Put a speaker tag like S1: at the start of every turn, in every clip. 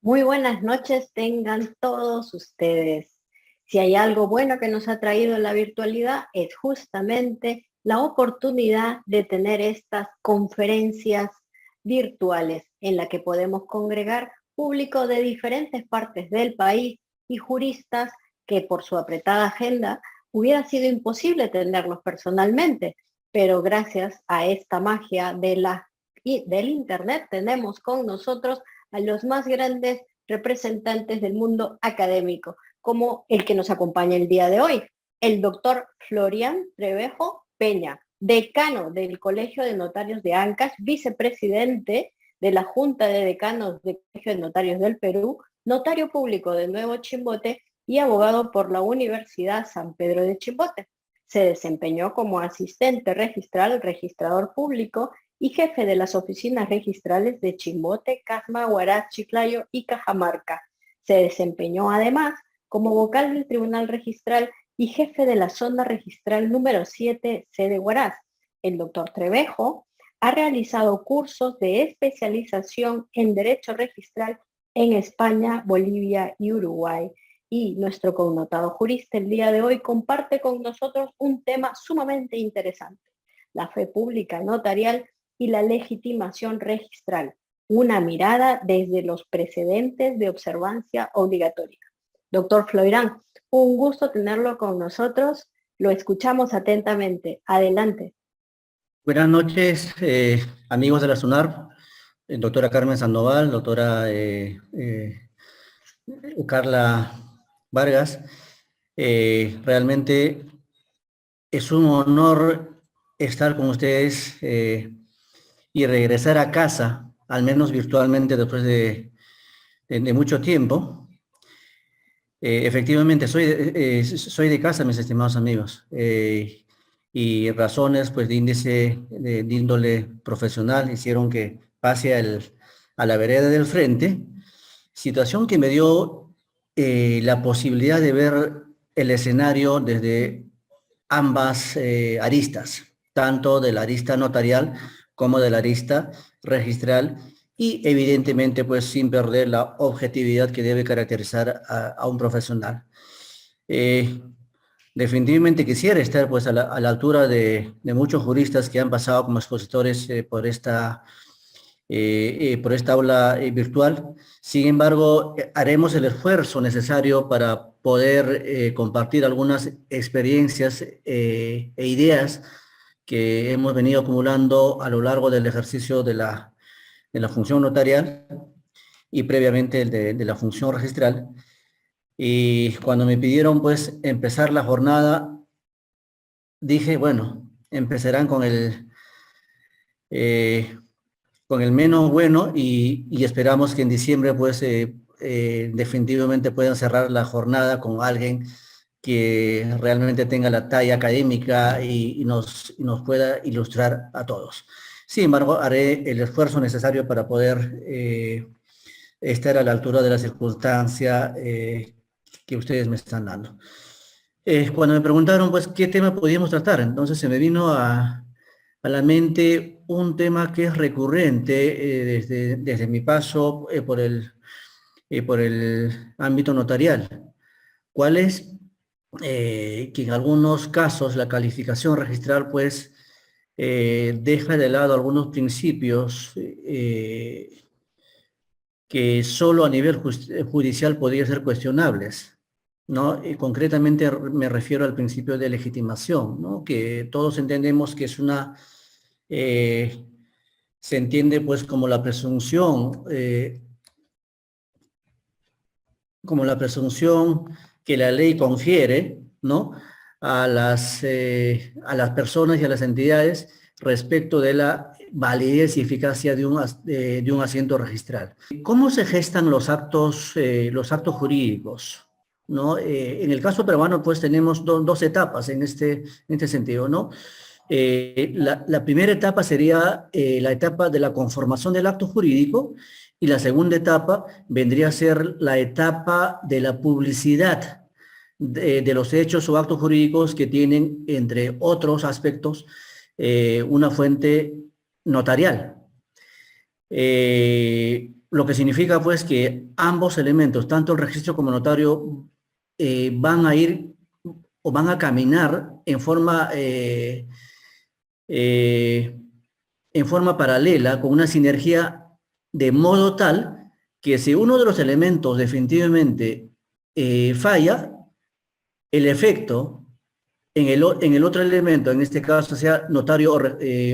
S1: Muy buenas noches tengan todos ustedes. Si hay algo bueno que nos ha traído la virtualidad es justamente la oportunidad de tener estas conferencias virtuales en la que podemos congregar público de diferentes partes del país y juristas que por su apretada agenda hubiera sido imposible tenerlos personalmente, pero gracias a esta magia del Internet tenemos con nosotros a los más grandes representantes del mundo académico, como el que nos acompaña el día de hoy, el doctor Florian Trevejo Peña, decano del Colegio de Notarios de Ancash, vicepresidente de la Junta de Decanos del Colegio de Notarios del Perú, notario público de Nuevo Chimbote y abogado por la Universidad San Pedro de Chimbote. Se desempeñó como asistente registral, registrador público y jefe de las oficinas registrales de Chimbote, Casma, Huaraz, Chiclayo y Cajamarca. Se desempeñó además como vocal del Tribunal Registral y jefe de la zona registral número 7, sede Huaraz. El doctor Trevejo ha realizado cursos de especialización en Derecho Registral en España, Bolivia y Uruguay. Y nuestro connotado jurista el día de hoy comparte con nosotros un tema sumamente interesante: la fe pública notarial y la legitimación registral, una mirada desde los precedentes de observancia obligatoria. Doctor Floirán, un gusto tenerlo con nosotros. Lo escuchamos atentamente. Adelante.
S2: Buenas noches, amigos de la SUNAR, doctora Carmen Sandoval, doctora Carla Vargas. Realmente es un honor estar con ustedes y regresar a casa, al menos virtualmente después de mucho tiempo. Efectivamente, soy de casa, mis estimados amigos. Y razones pues de índole profesional hicieron que pase a la vereda del frente, situación que me dio la posibilidad de ver el escenario desde ambas aristas, tanto de la arista notarial como de la arista registral, y evidentemente pues sin perder la objetividad que debe caracterizar a un profesional. Definitivamente quisiera estar pues a la altura de muchos juristas que han pasado como expositores por esta aula virtual. Sin embargo, haremos el esfuerzo necesario para poder compartir algunas experiencias e ideas que hemos venido acumulando a lo largo del ejercicio de la función notarial y previamente de la función registral. Y cuando me pidieron pues empezar la jornada, dije, bueno, empezarán con el menos bueno y esperamos que en diciembre pues definitivamente puedan cerrar la jornada con alguien que realmente tenga la talla académica y nos pueda ilustrar a todos. Sin embargo, haré el esfuerzo necesario para poder estar a la altura de la circunstancia que ustedes me están dando. Cuando me preguntaron, pues, qué tema podíamos tratar, entonces se me vino a la mente un tema que es recurrente desde mi paso por el ámbito notarial. ¿Cuál es? Que en algunos casos la calificación registral, pues, deja de lado algunos principios que solo a nivel judicial podrían ser cuestionables, ¿no? Y concretamente me refiero al principio de legitimación, ¿no? Que todos entendemos que es se entiende pues como la presunción que la ley confiere, ¿no? A las personas y a las entidades respecto de la validez y eficacia de un asiento registral. ¿Cómo se gestan los actos jurídicos? ¿No? En el caso peruano, pues tenemos dos etapas en este sentido, ¿no? La primera etapa sería la etapa de la conformación del acto jurídico, y la segunda etapa vendría a ser la etapa de la publicidad de los hechos o actos jurídicos que tienen, entre otros aspectos, una fuente notarial. lo que significa pues que ambos elementos, tanto el registro como el notario, van a ir o van a caminar en forma paralela, con una sinergia de modo tal que si uno de los elementos definitivamente falla, el efecto en el otro elemento, en este caso sea notario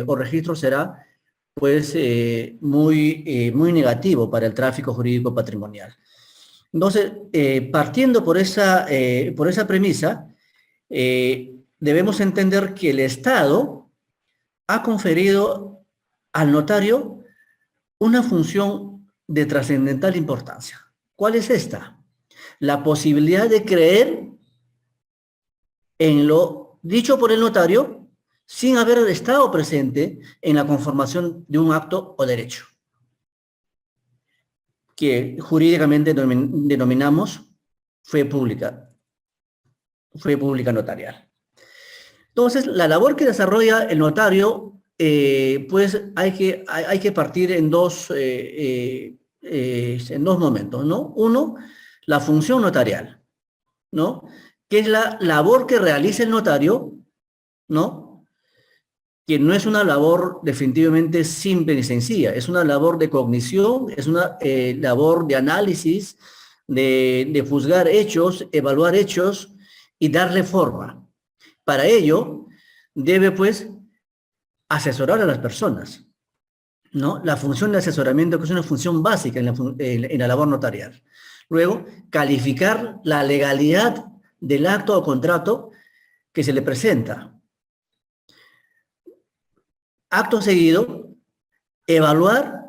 S2: o registro, será pues muy negativo para el tráfico jurídico patrimonial. Entonces, partiendo por esa premisa, debemos entender que el Estado ha conferido al notario una función de trascendental importancia. ¿Cuál es esta? La posibilidad de creer en lo dicho por el notario sin haber estado presente en la conformación de un acto o derecho, que jurídicamente denominamos fe pública notarial. Entonces, la labor que desarrolla el notario, pues hay que partir en dos momentos, ¿no? Uno, la función notarial, ¿no? Que es la labor que realiza el notario, ¿no? Que no es una labor definitivamente simple ni sencilla, es una labor de cognición, es una labor de análisis, de juzgar hechos, evaluar hechos y darle forma. Para ello, debe pues asesorar a las personas, ¿no? La función de asesoramiento, que es una función básica en la labor notarial. Luego, calificar la legalidad del acto o contrato que se le presenta. Acto seguido, evaluar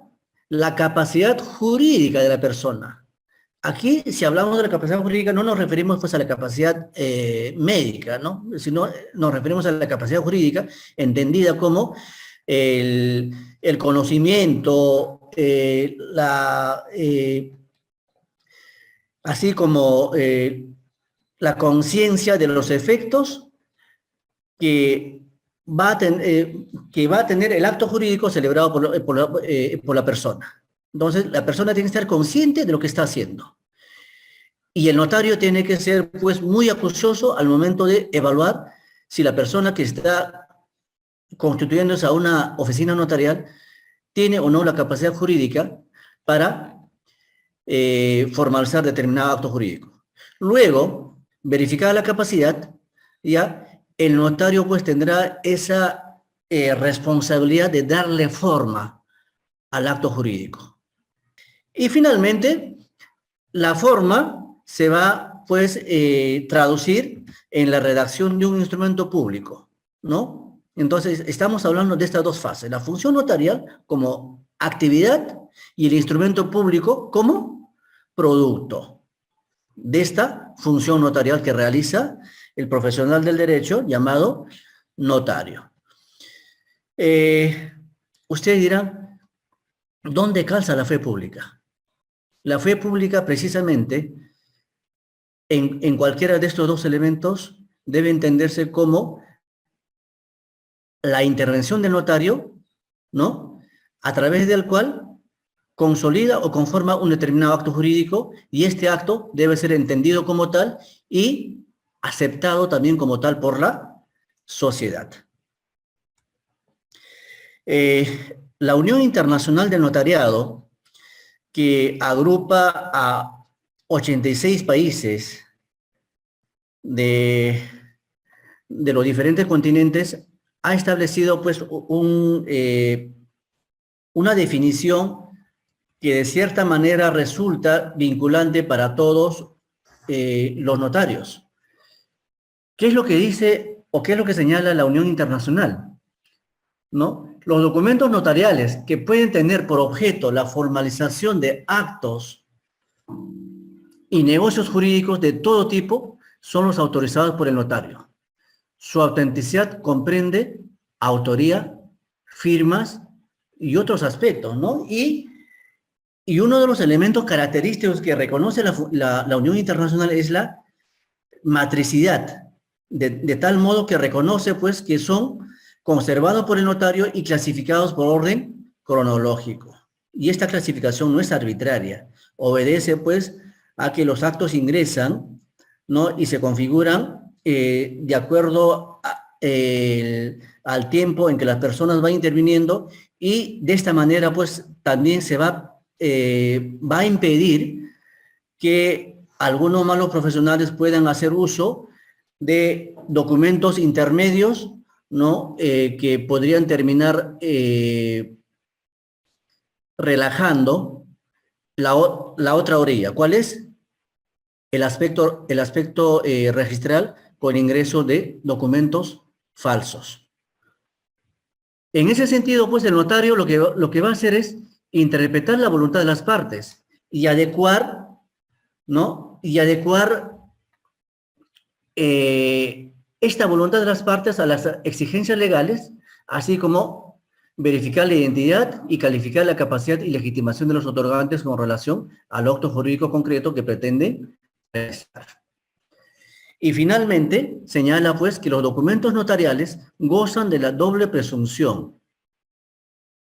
S2: la capacidad jurídica de la persona. Aquí, si hablamos de la capacidad jurídica, no nos referimos pues a la capacidad médica, ¿no? Sino nos referimos a la capacidad jurídica entendida como el conocimiento, así como la conciencia de los efectos que va a tener el acto jurídico celebrado por la persona. Entonces, la persona tiene que estar consciente de lo que está haciendo. Y el notario tiene que ser, pues, muy acucioso al momento de evaluar si la persona que está constituyéndose a una oficina notarial tiene o no la capacidad jurídica para formalizar determinado acto jurídico. Luego, verificada la capacidad, ya el notario pues tendrá esa responsabilidad de darle forma al acto jurídico. Y finalmente, la forma se va pues traducir en la redacción de un instrumento público, ¿no? Entonces, estamos hablando de estas dos fases, la función notarial como actividad y el instrumento público como producto de esta función notarial que realiza el profesional del derecho llamado notario. Ustedes dirán, ¿dónde calza la fe pública? La fe pública, precisamente, en cualquiera de estos dos elementos, debe entenderse como la intervención del notario, ¿no? A través del cual consolida o conforma un determinado acto jurídico, y este acto debe ser entendido como tal y aceptado también como tal por la sociedad. La Unión Internacional del Notariado, que agrupa a 86 países de los diferentes continentes, ha establecido pues una definición que de cierta manera resulta vinculante para todos los notarios. ¿Qué es lo que dice o qué es lo que señala la Unión Internacional? ¿No? Los documentos notariales que pueden tener por objeto la formalización de actos y negocios jurídicos de todo tipo son los autorizados por el notario. Su autenticidad comprende autoría, firmas y otros aspectos, ¿no? Y uno de los elementos característicos que reconoce la Unión Internacional es la matricidad, de tal modo que reconoce pues que son conservados por el notario y clasificados por orden cronológico. Y esta clasificación no es arbitraria, obedece pues a que los actos ingresan, ¿no? Y se configuran de acuerdo al tiempo en que las personas van interviniendo, y de esta manera pues también se va a impedir que algunos malos profesionales puedan hacer uso de documentos intermedios, ¿no? Que podrían terminar relajando la otra orilla. ¿Cuál es? El aspecto registral con ingreso de documentos falsos. En ese sentido, pues el notario lo que va a hacer es interpretar la voluntad de las partes y adecuar, ¿no? Y adecuar esta voluntad de las partes a las exigencias legales, así como verificar la identidad y calificar la capacidad y legitimación de los otorgantes con relación al acto jurídico concreto que pretende realizar. Y finalmente, señala pues que los documentos notariales gozan de la doble presunción,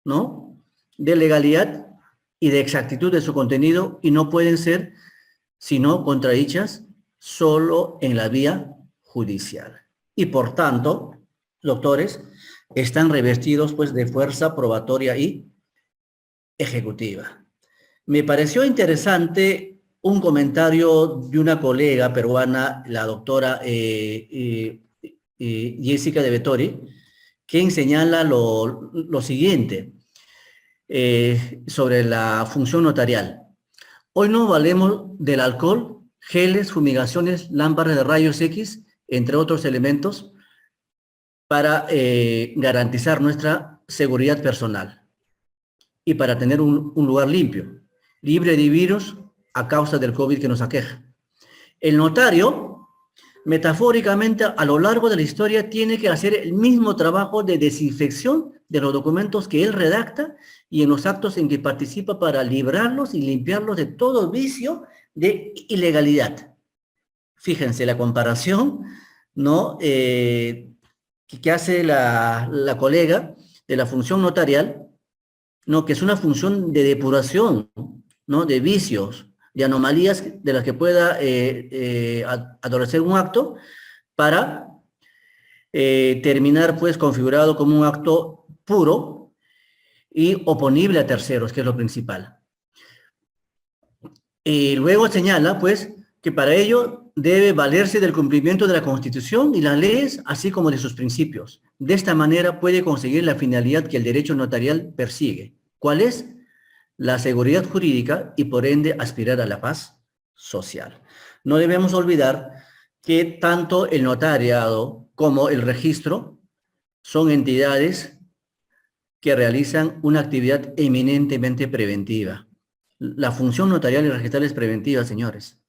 S2: ¿no? De legalidad y de exactitud de su contenido, y no pueden ser sino contradichas solo en la vía judicial. Y por tanto, doctores, están revestidos pues de fuerza probatoria y ejecutiva. Me pareció interesante un comentario de una colega peruana, la doctora Jessica de Vettori, quien señala lo siguiente sobre la función notarial. Hoy no valemos del alcohol, geles, fumigaciones, lámparas de rayos X, entre otros elementos, para garantizar nuestra seguridad personal y para tener un lugar limpio, libre de virus a causa del COVID que nos aqueja. El notario, metafóricamente, a lo largo de la historia, tiene que hacer el mismo trabajo de desinfección de los documentos que él redacta y en los actos en que participa para librarlos y limpiarlos de todo vicio de ilegalidad. Fíjense la comparación, ¿no? Que hace la colega de la función notarial, ¿no? Que es una función de depuración, ¿no? De vicios, de anomalías de las que pueda adolecer un acto para terminar pues configurado como un acto puro y oponible a terceros, que es lo principal. Y luego señala pues que para ello debe valerse del cumplimiento de la Constitución y las leyes, así como de sus principios. De esta manera puede conseguir la finalidad que el derecho notarial persigue. ¿Cuál es? La seguridad jurídica y por ende aspirar a la paz social. No debemos olvidar que tanto el notariado como el registro son entidades que realizan una actividad eminentemente preventiva. La función notarial y registral es preventiva, señores,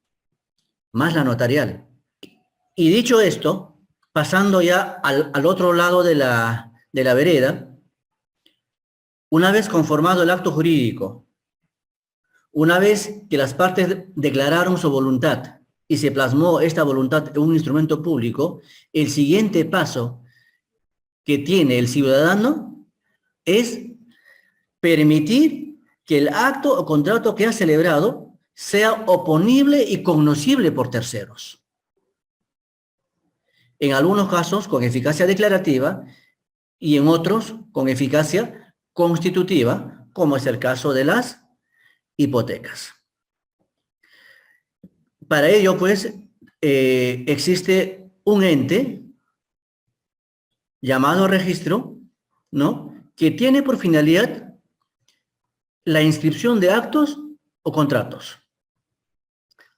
S2: más la notarial. Y dicho esto, pasando ya al otro lado de la vereda, una vez conformado el acto jurídico, una vez que las partes declararon su voluntad y se plasmó esta voluntad en un instrumento público, el siguiente paso que tiene el ciudadano es permitir que el acto o contrato que ha celebrado sea oponible y cognoscible por terceros. En algunos casos con eficacia declarativa y en otros con eficacia constitutiva, como es el caso de las hipotecas. Para ello, pues, existe un ente llamado registro, ¿no? Que tiene por finalidad la inscripción de actos o contratos,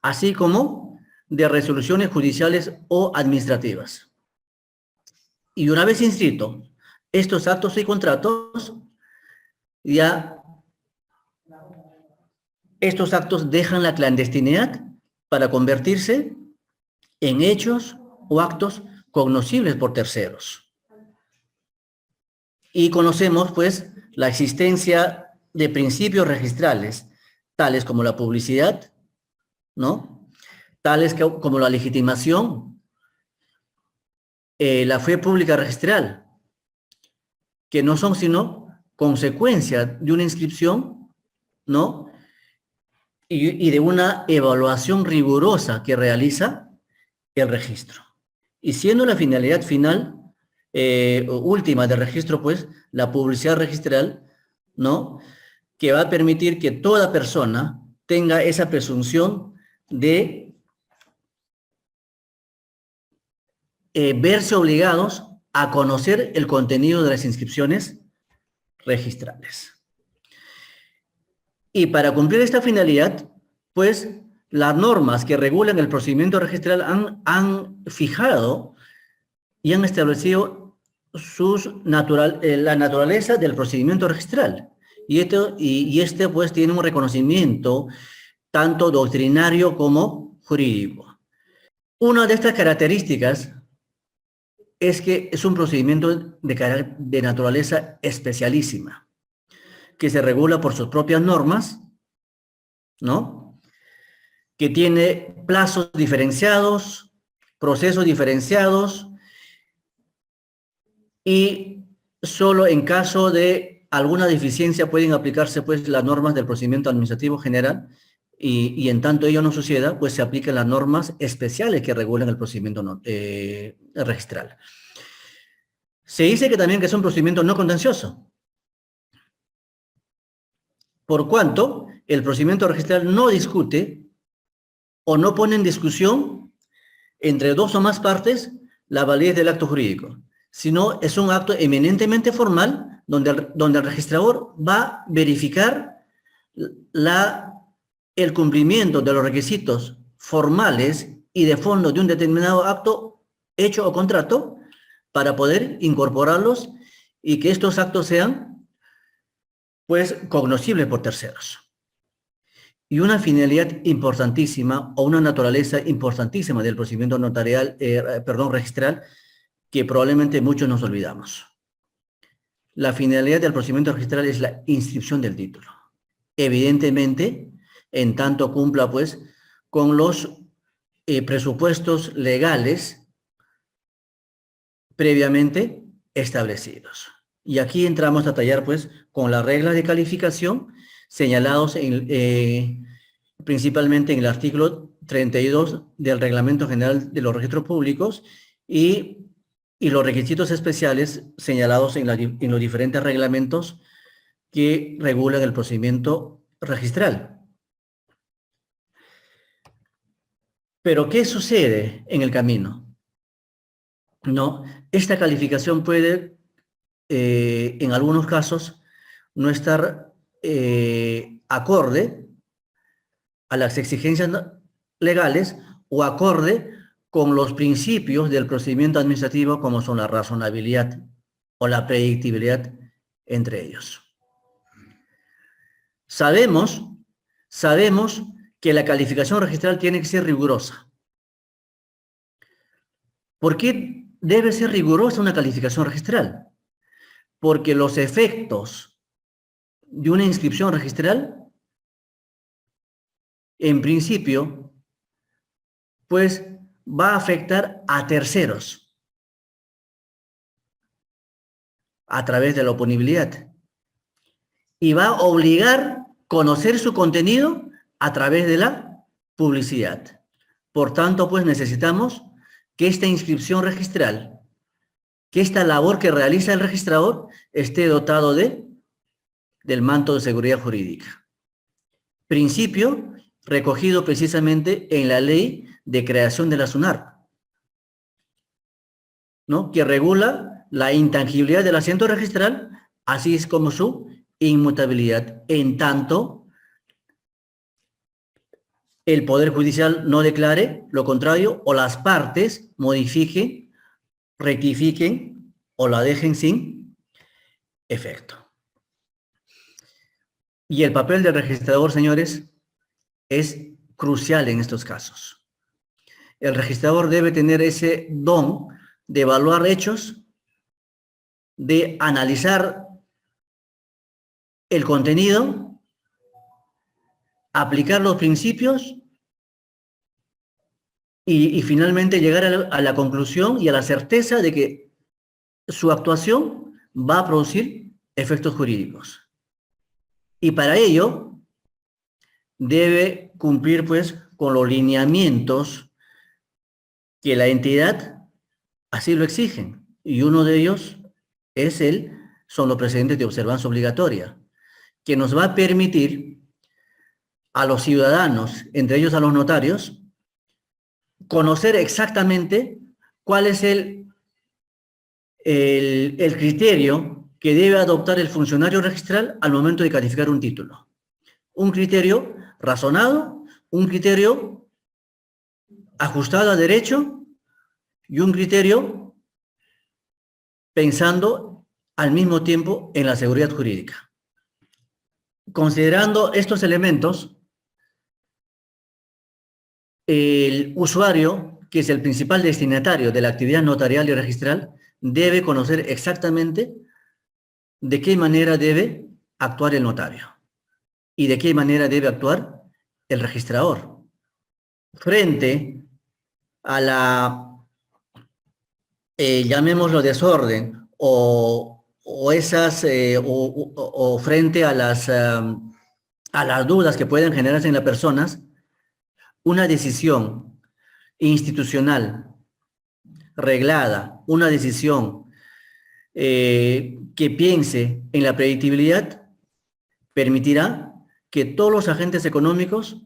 S2: así como de resoluciones judiciales o administrativas. Y una vez inscrito estos actos y contratos, ya estos actos dejan la clandestinidad para convertirse en hechos o actos cognoscibles por terceros. Y conocemos, pues, la existencia de principios registrales, tales como la publicidad, ¿no? Tales como la legitimación, la fe pública registral, que no son sino consecuencia de una inscripción ¿no? Y de una evaluación rigurosa que realiza el registro. Y siendo la finalidad final, última del registro, pues, la publicidad registral, ¿no? Que va a permitir que toda persona tenga esa presunción de verse obligados a conocer el contenido de las inscripciones registrales. Y para cumplir esta finalidad, pues las normas que regulan el procedimiento registral han fijado y han establecido la naturaleza del procedimiento registral. Y este pues tiene un reconocimiento tanto doctrinario como jurídico. Una de estas características es que es un procedimiento de naturaleza especialísima, que se regula por sus propias normas, ¿no? Que tiene plazos diferenciados, procesos diferenciados, y solo en caso de alguna deficiencia pueden aplicarse pues las normas del procedimiento administrativo general, y en tanto ello no suceda, pues se aplican las normas especiales que regulan el procedimiento registral. Se dice que también que es un procedimiento no contencioso, por cuanto el procedimiento registral no discute o no pone en discusión entre dos o más partes la validez del acto jurídico, sino es un acto eminentemente formal donde el registrador va a verificar el cumplimiento de los requisitos formales y de fondo de un determinado acto, hecho o contrato, para poder incorporarlos y que estos actos sean, pues, cognoscibles por terceros. Y una finalidad importantísima o una naturaleza importantísima del procedimiento notarial, registral, que probablemente muchos nos olvidamos. La finalidad del procedimiento registral es la inscripción del título. Evidentemente, en tanto cumpla, pues, con los presupuestos legales previamente establecidos. Y aquí entramos a tallar, pues, con las reglas de calificación señalados principalmente en el artículo 32 del Reglamento General de los Registros Públicos y los requisitos especiales señalados en los diferentes reglamentos que regulan el procedimiento registral. Pero, ¿qué sucede en el camino? No, esta calificación puede, en algunos casos, no estar acorde a las exigencias legales o acorde con los principios del procedimiento administrativo, como son la razonabilidad o la predictibilidad, entre ellos. Sabemos que la calificación registral tiene que ser rigurosa. ¿Por qué debe ser rigurosa una calificación registral? Porque los efectos de una inscripción registral, en principio, pues va a afectar a terceros a través de la oponibilidad y va a obligar a conocer su contenido a través de la publicidad. Por tanto, pues necesitamos que esta inscripción registral, que esta labor que realiza el registrador esté dotado del manto de seguridad jurídica. Principio recogido precisamente en la ley de creación de la SUNARP, ¿no? Que regula la intangibilidad del asiento registral, así es como su inmutabilidad, en tanto el Poder Judicial no declare lo contrario o las partes modifiquen, rectifiquen o la dejen sin efecto. Y el papel del registrador, señores, es crucial en estos casos. El registrador debe tener ese don de evaluar hechos, de analizar el contenido, aplicar los principios y finalmente llegar a la conclusión y a la certeza de que su actuación va a producir efectos jurídicos. Y para ello debe cumplir pues con los lineamientos que la entidad así lo exigen. Y uno de ellos son los precedentes de observancia obligatoria, que nos va a permitir a los ciudadanos, entre ellos a los notarios, conocer exactamente cuál es el criterio que debe adoptar el funcionario registral al momento de calificar un título. Un criterio razonado, un criterio ajustado a derecho y un criterio pensando al mismo tiempo en la seguridad jurídica. Considerando estos elementos, el usuario, que es el principal destinatario de la actividad notarial y registral, debe conocer exactamente de qué manera debe actuar el notario y de qué manera debe actuar el registrador frente a la, llamémoslo desorden, o frente a las dudas que pueden generarse en las personas. Una decisión institucional reglada, una decisión que piense en la predictibilidad, permitirá que todos los agentes económicos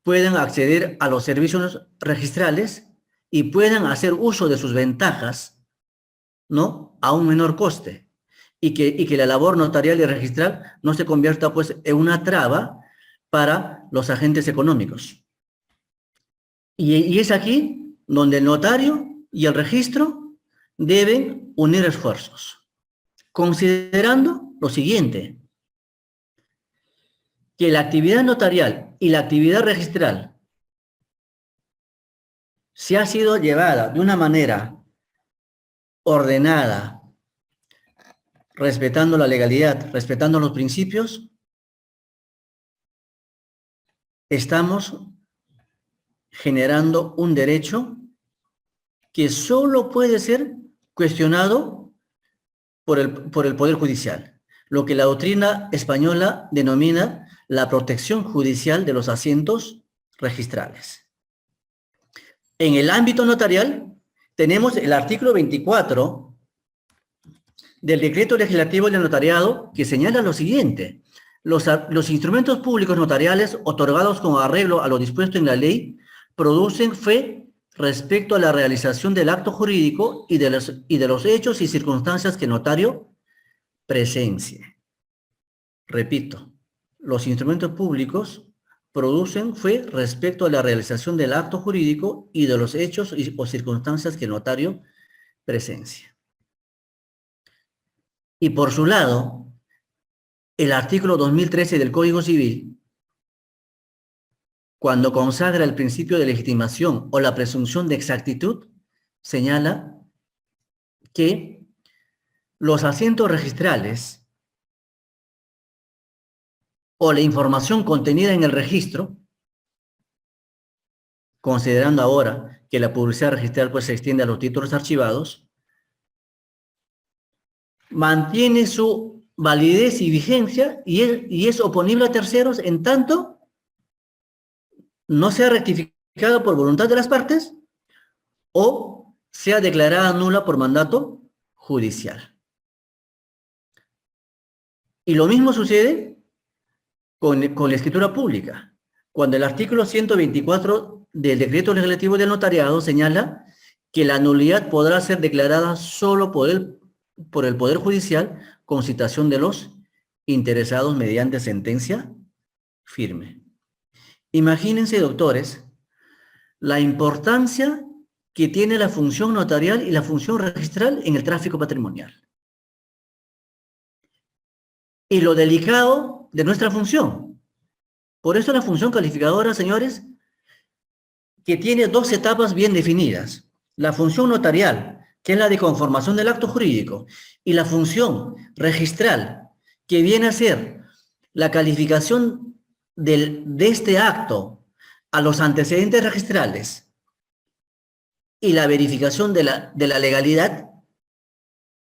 S2: puedan acceder a los servicios registrales y puedan hacer uso de sus ventajas, ¿no?, a un menor coste, y que la labor notarial y registral no se convierta pues en una traba para los agentes económicos. Y es aquí donde el notario y el registro deben unir esfuerzos, considerando lo siguiente: que la actividad notarial y la actividad registral, si ha sido llevada de una manera ordenada, respetando la legalidad, respetando los principios, estamos generando un derecho que solo puede ser cuestionado por el Poder Judicial, lo que la doctrina española denomina la protección judicial de los asientos registrales. En el ámbito notarial tenemos el artículo 24 del Decreto Legislativo del Notariado, que señala lo siguiente: los instrumentos públicos notariales otorgados con arreglo a lo dispuesto en la ley producen fe respecto a la realización del acto jurídico y de los hechos y circunstancias que el notario presencie. Repito, los instrumentos públicos producen fe respecto a la realización del acto jurídico y de los hechos o circunstancias que el notario presencia. Y por su lado, el artículo 2013 del Código Civil, cuando consagra el principio de legitimación o la presunción de exactitud, señala que los asientos registrales o la información contenida en el registro, considerando ahora que la publicidad registral pues se extiende a los títulos archivados, mantiene su validez y vigencia y es oponible a terceros en tanto no sea rectificada por voluntad de las partes o sea declarada nula por mandato judicial. Y lo mismo sucede con la escritura pública, cuando el artículo 124 del Decreto Legislativo del Notariado señala que la nulidad podrá ser declarada solo por el Poder Judicial con citación de los interesados mediante sentencia firme. Imagínense, doctores, la importancia que tiene la función notarial y la función registral en el tráfico patrimonial. Y lo delicado de nuestra función. Por eso la función calificadora, señores, que tiene dos etapas bien definidas: la función notarial, que es la de conformación del acto jurídico, y la función registral, que viene a ser la calificación de este acto a los antecedentes registrales y la verificación de la legalidad.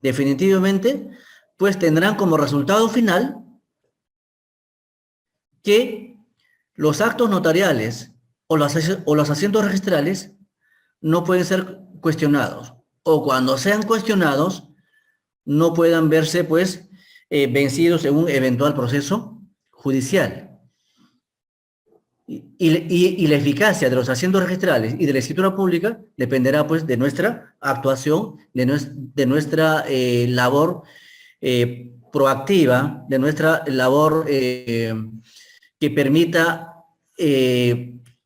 S2: Definitivamente, pues tendrán como resultado final que Los actos notariales o los asientos registrales no pueden ser cuestionados, o cuando sean cuestionados, no puedan verse, pues, vencidos en un eventual proceso judicial. Y la eficacia de los asientos registrales y de la escritura pública dependerá, pues, de nuestra actuación, de nuestra labor proactiva, de nuestra labor que permita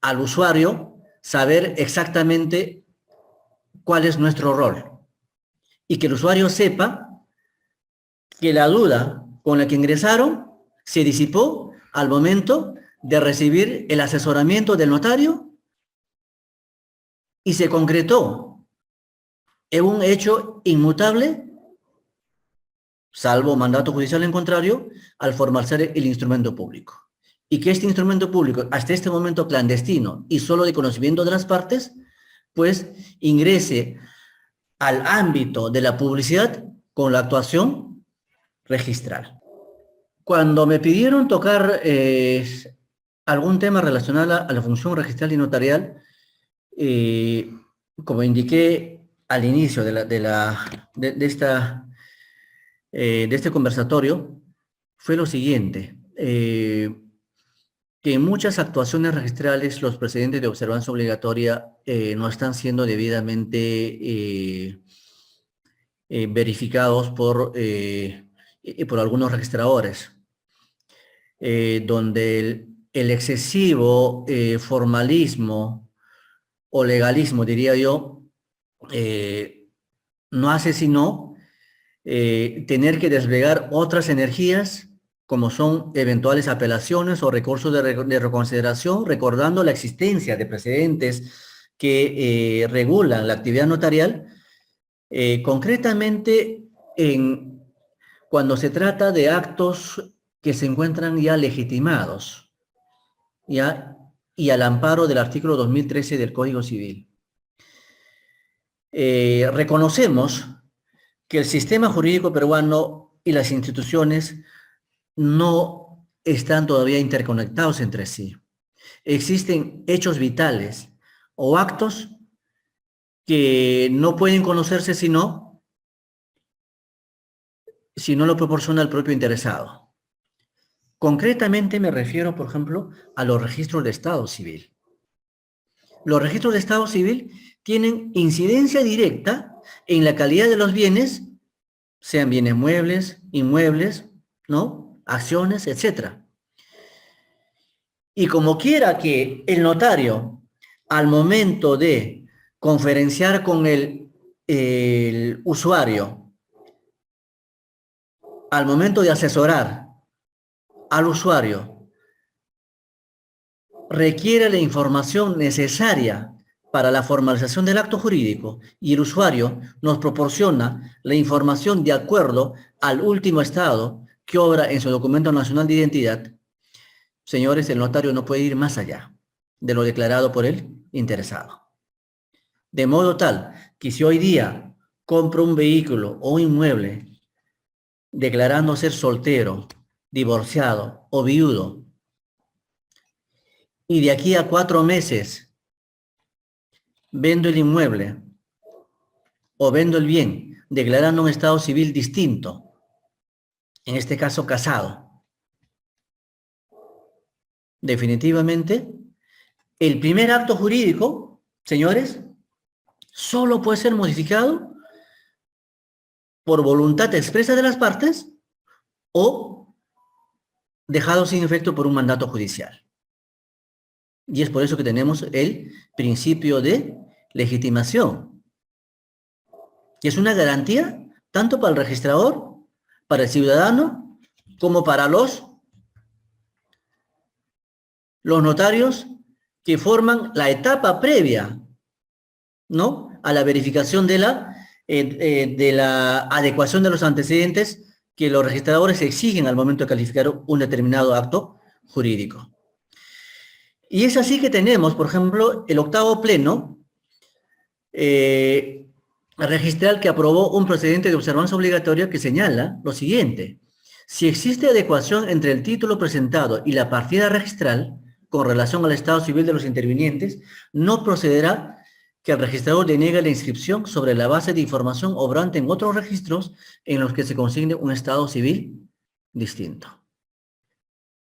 S2: al usuario saber exactamente cuál es nuestro rol y que el usuario sepa que la duda con la que ingresaron se disipó al momento de recibir el asesoramiento del notario y se concretó en un hecho inmutable, salvo mandato judicial en contrario, al formalizar el instrumento público. Y que este instrumento público, hasta este momento clandestino y solo de conocimiento de las partes, pues ingrese al ámbito de la publicidad con la actuación registral. Cuando me pidieron tocar algún tema relacionado a la función registral y notarial, como indiqué al inicio de este conversatorio, fue lo siguiente, que en muchas actuaciones registrales los procedimientos de observancia obligatoria no están siendo debidamente verificados por algunos registradores, donde el excesivo formalismo o legalismo, diría yo, no hace sino tener que desplegar otras energías como son eventuales apelaciones o recursos de reconsideración, recordando la existencia de precedentes que regulan la actividad notarial, concretamente cuando se trata de actos que se encuentran ya legitimados, ¿ya? Y al amparo del artículo 2013 del Código Civil. Reconocemos que el sistema jurídico peruano y las instituciones no están todavía interconectados entre sí. Existen hechos vitales o actos que no pueden conocerse si no lo proporciona el propio interesado. Concretamente me refiero, por ejemplo, a los registros de Estado civil. Los registros de Estado civil tienen incidencia directa en la calidad de los bienes, sean bienes muebles, inmuebles, ¿no?, acciones, etc. Y como quiera que el notario, al momento de conferenciar con el usuario, al momento de asesorar al usuario, requiere la información necesaria para la formalización del acto jurídico y el usuario nos proporciona la información de acuerdo al último estado que obra en su documento nacional de identidad, señores, el notario no puede ir más allá de lo declarado por el interesado. De modo tal que si hoy día compro un vehículo o un inmueble declarando ser soltero, divorciado o viudo, y de aquí a 4 meses vendo el inmueble o vendo el bien declarando un estado civil distinto, en este caso casado, definitivamente el primer acto jurídico, señores, solo puede ser modificado por voluntad expresa de las partes o dejado sin efecto por un mandato judicial. Y es por eso que tenemos el principio de legitimación, que es una garantía tanto para el registrador, para el ciudadano, como para los notarios que forman la etapa previa, ¿no?, a la verificación de la adecuación de los antecedentes que los registradores exigen al momento de calificar un determinado acto jurídico. Y es así que tenemos, por ejemplo, el 8º pleno registral que aprobó un procedimiento de observancia obligatoria que señala lo siguiente: si existe adecuación entre el título presentado y la partida registral, con relación al estado civil de los intervinientes, no procederá que el registrador deniegue la inscripción sobre la base de información obrante en otros registros en los que se consigne un estado civil distinto.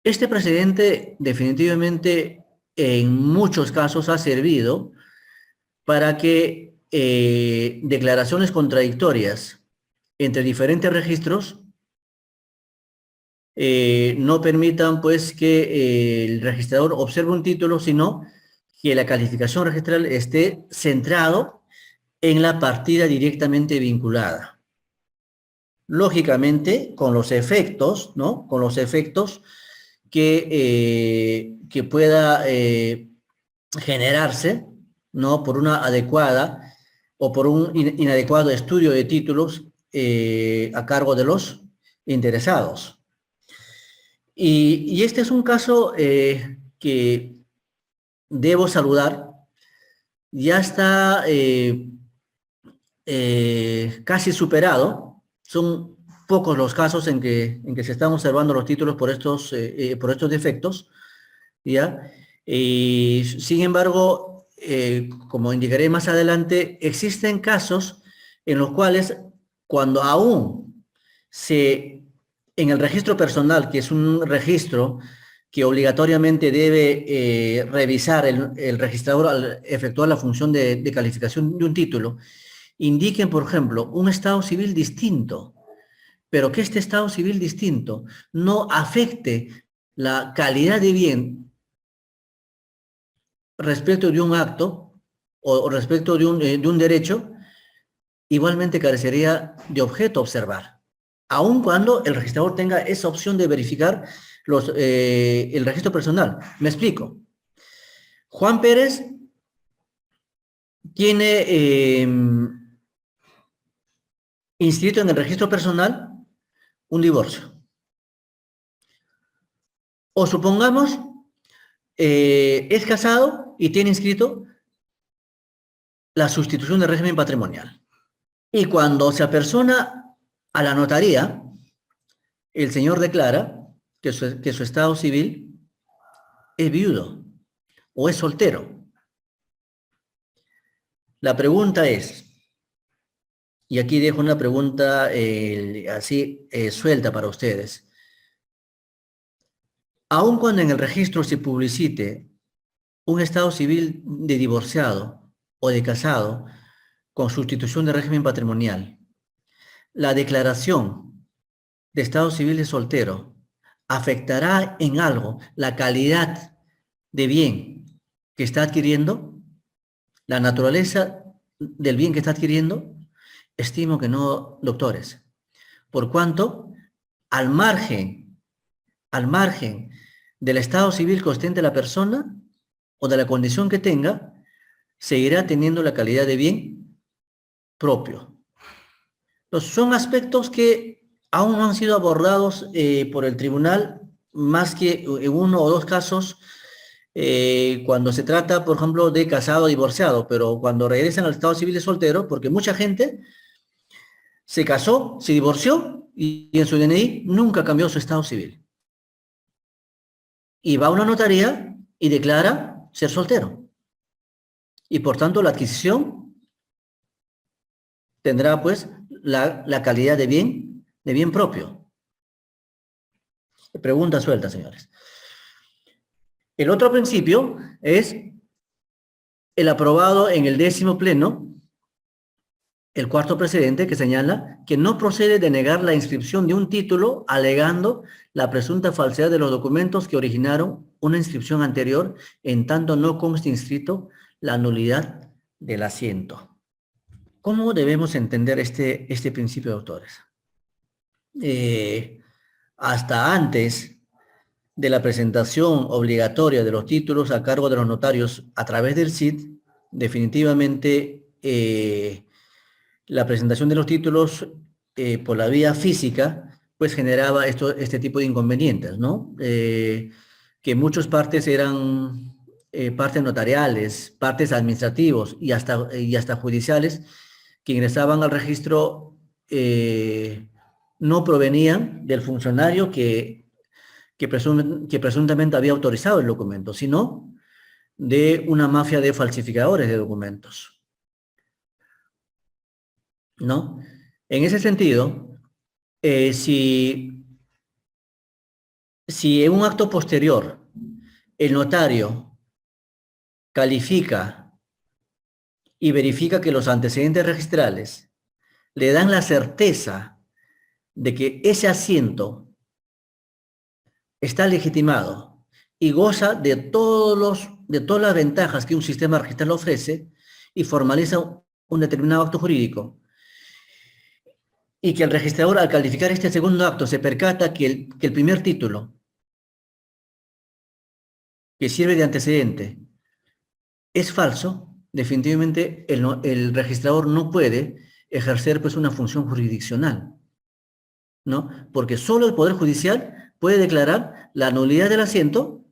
S2: Este precedente definitivamente en muchos casos ha servido para que declaraciones contradictorias entre diferentes registros no permitan pues que el registrador observe un título, sino que la calificación registral esté centrado en la partida directamente vinculada. Lógicamente, con los efectos, ¿no? Con los efectos que pueda generarse, ¿no? Por una adecuada o por un inadecuado estudio de títulos a cargo de los interesados. Y este es un caso que debo saludar. Ya está casi superado. Son pocos los casos en que se están observando los títulos por estos defectos, ¿ya? Sin embargo, como indicaré más adelante, existen casos en los cuales cuando aún en el registro personal, que es un registro que obligatoriamente debe revisar el registrador al efectuar la función de calificación de un título, indiquen, por ejemplo, un estado civil distinto, pero que este estado civil distinto no afecte la calidad de bien respecto de un acto o respecto de un derecho, igualmente carecería de objeto a observar, aun cuando el registrador tenga esa opción de verificar el registro personal. Me explico. Juan Pérez tiene inscrito en el registro personal un divorcio. O supongamos, es casado y tiene inscrito la sustitución de régimen patrimonial. Y cuando se apersona a la notaría, el señor declara que su estado civil es viudo o es soltero. La pregunta es, y aquí dejo una pregunta así suelta para ustedes. Aun cuando en el registro se publicite un estado civil de divorciado o de casado con sustitución de régimen patrimonial, la declaración de estado civil de soltero afectará en algo la calidad de bien que está adquiriendo, la naturaleza del bien que está adquiriendo. Estimo que no, doctores, por cuanto al margen del estado civil que ostente la persona o de la condición que tenga, seguirá teniendo la calidad de bien propio. Entonces, son aspectos que aún no han sido abordados por el tribunal, más que en uno o dos casos, cuando se trata, por ejemplo, de casado o divorciado, pero cuando regresan al estado civil de soltero, porque mucha gente se casó, se divorció y en su DNI nunca cambió su estado civil. Y va a una notaría y declara ser soltero. Y por tanto la adquisición tendrá pues la calidad de bien propio. Pregunta suelta, señores. El otro principio es el aprobado en el 10º pleno, el cuarto precedente, que señala que no procede de negar la inscripción de un título alegando la presunta falsedad de los documentos que originaron una inscripción anterior, en tanto no conste inscrito la nulidad del asiento. ¿Cómo debemos entender este principio, doctores? Hasta antes de la presentación obligatoria de los títulos a cargo de los notarios a través del CID, definitivamente la presentación de los títulos por la vía física, pues generaba este tipo de inconvenientes, ¿no? Que muchas partes eran partes notariales, partes administrativos y hasta judiciales que ingresaban al registro no provenían del funcionario que que presuntamente había autorizado el documento, sino de una mafia de falsificadores de documentos, ¿no? En ese sentido, si en un acto posterior el notario califica y verifica que los antecedentes registrales le dan la certeza de que ese asiento está legitimado y goza de todas las ventajas que un sistema registral ofrece y formaliza un determinado acto jurídico, y que el registrador, al calificar este segundo acto, se percata que el primer título, que sirve de antecedente, es falso, definitivamente el registrador no puede ejercer pues una función jurisdiccional, ¿no? Porque solo el Poder Judicial puede declarar la nulidad del asiento,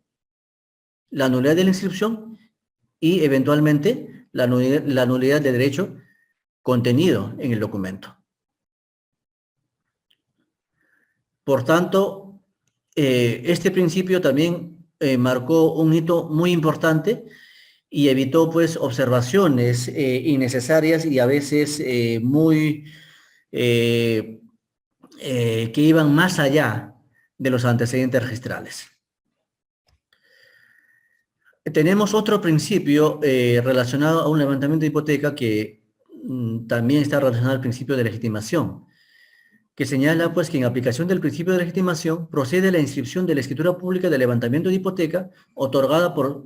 S2: la nulidad de la inscripción y eventualmente la nulidad de derecho contenido en el documento. Por tanto, este principio también marcó un hito muy importante y evitó pues observaciones innecesarias y a veces que iban más allá de los antecedentes registrales. Tenemos otro principio relacionado a un levantamiento de hipoteca que también está relacionado al principio de legitimación, que señala pues que en aplicación del principio de legitimación procede la inscripción de la escritura pública de levantamiento de hipoteca otorgada por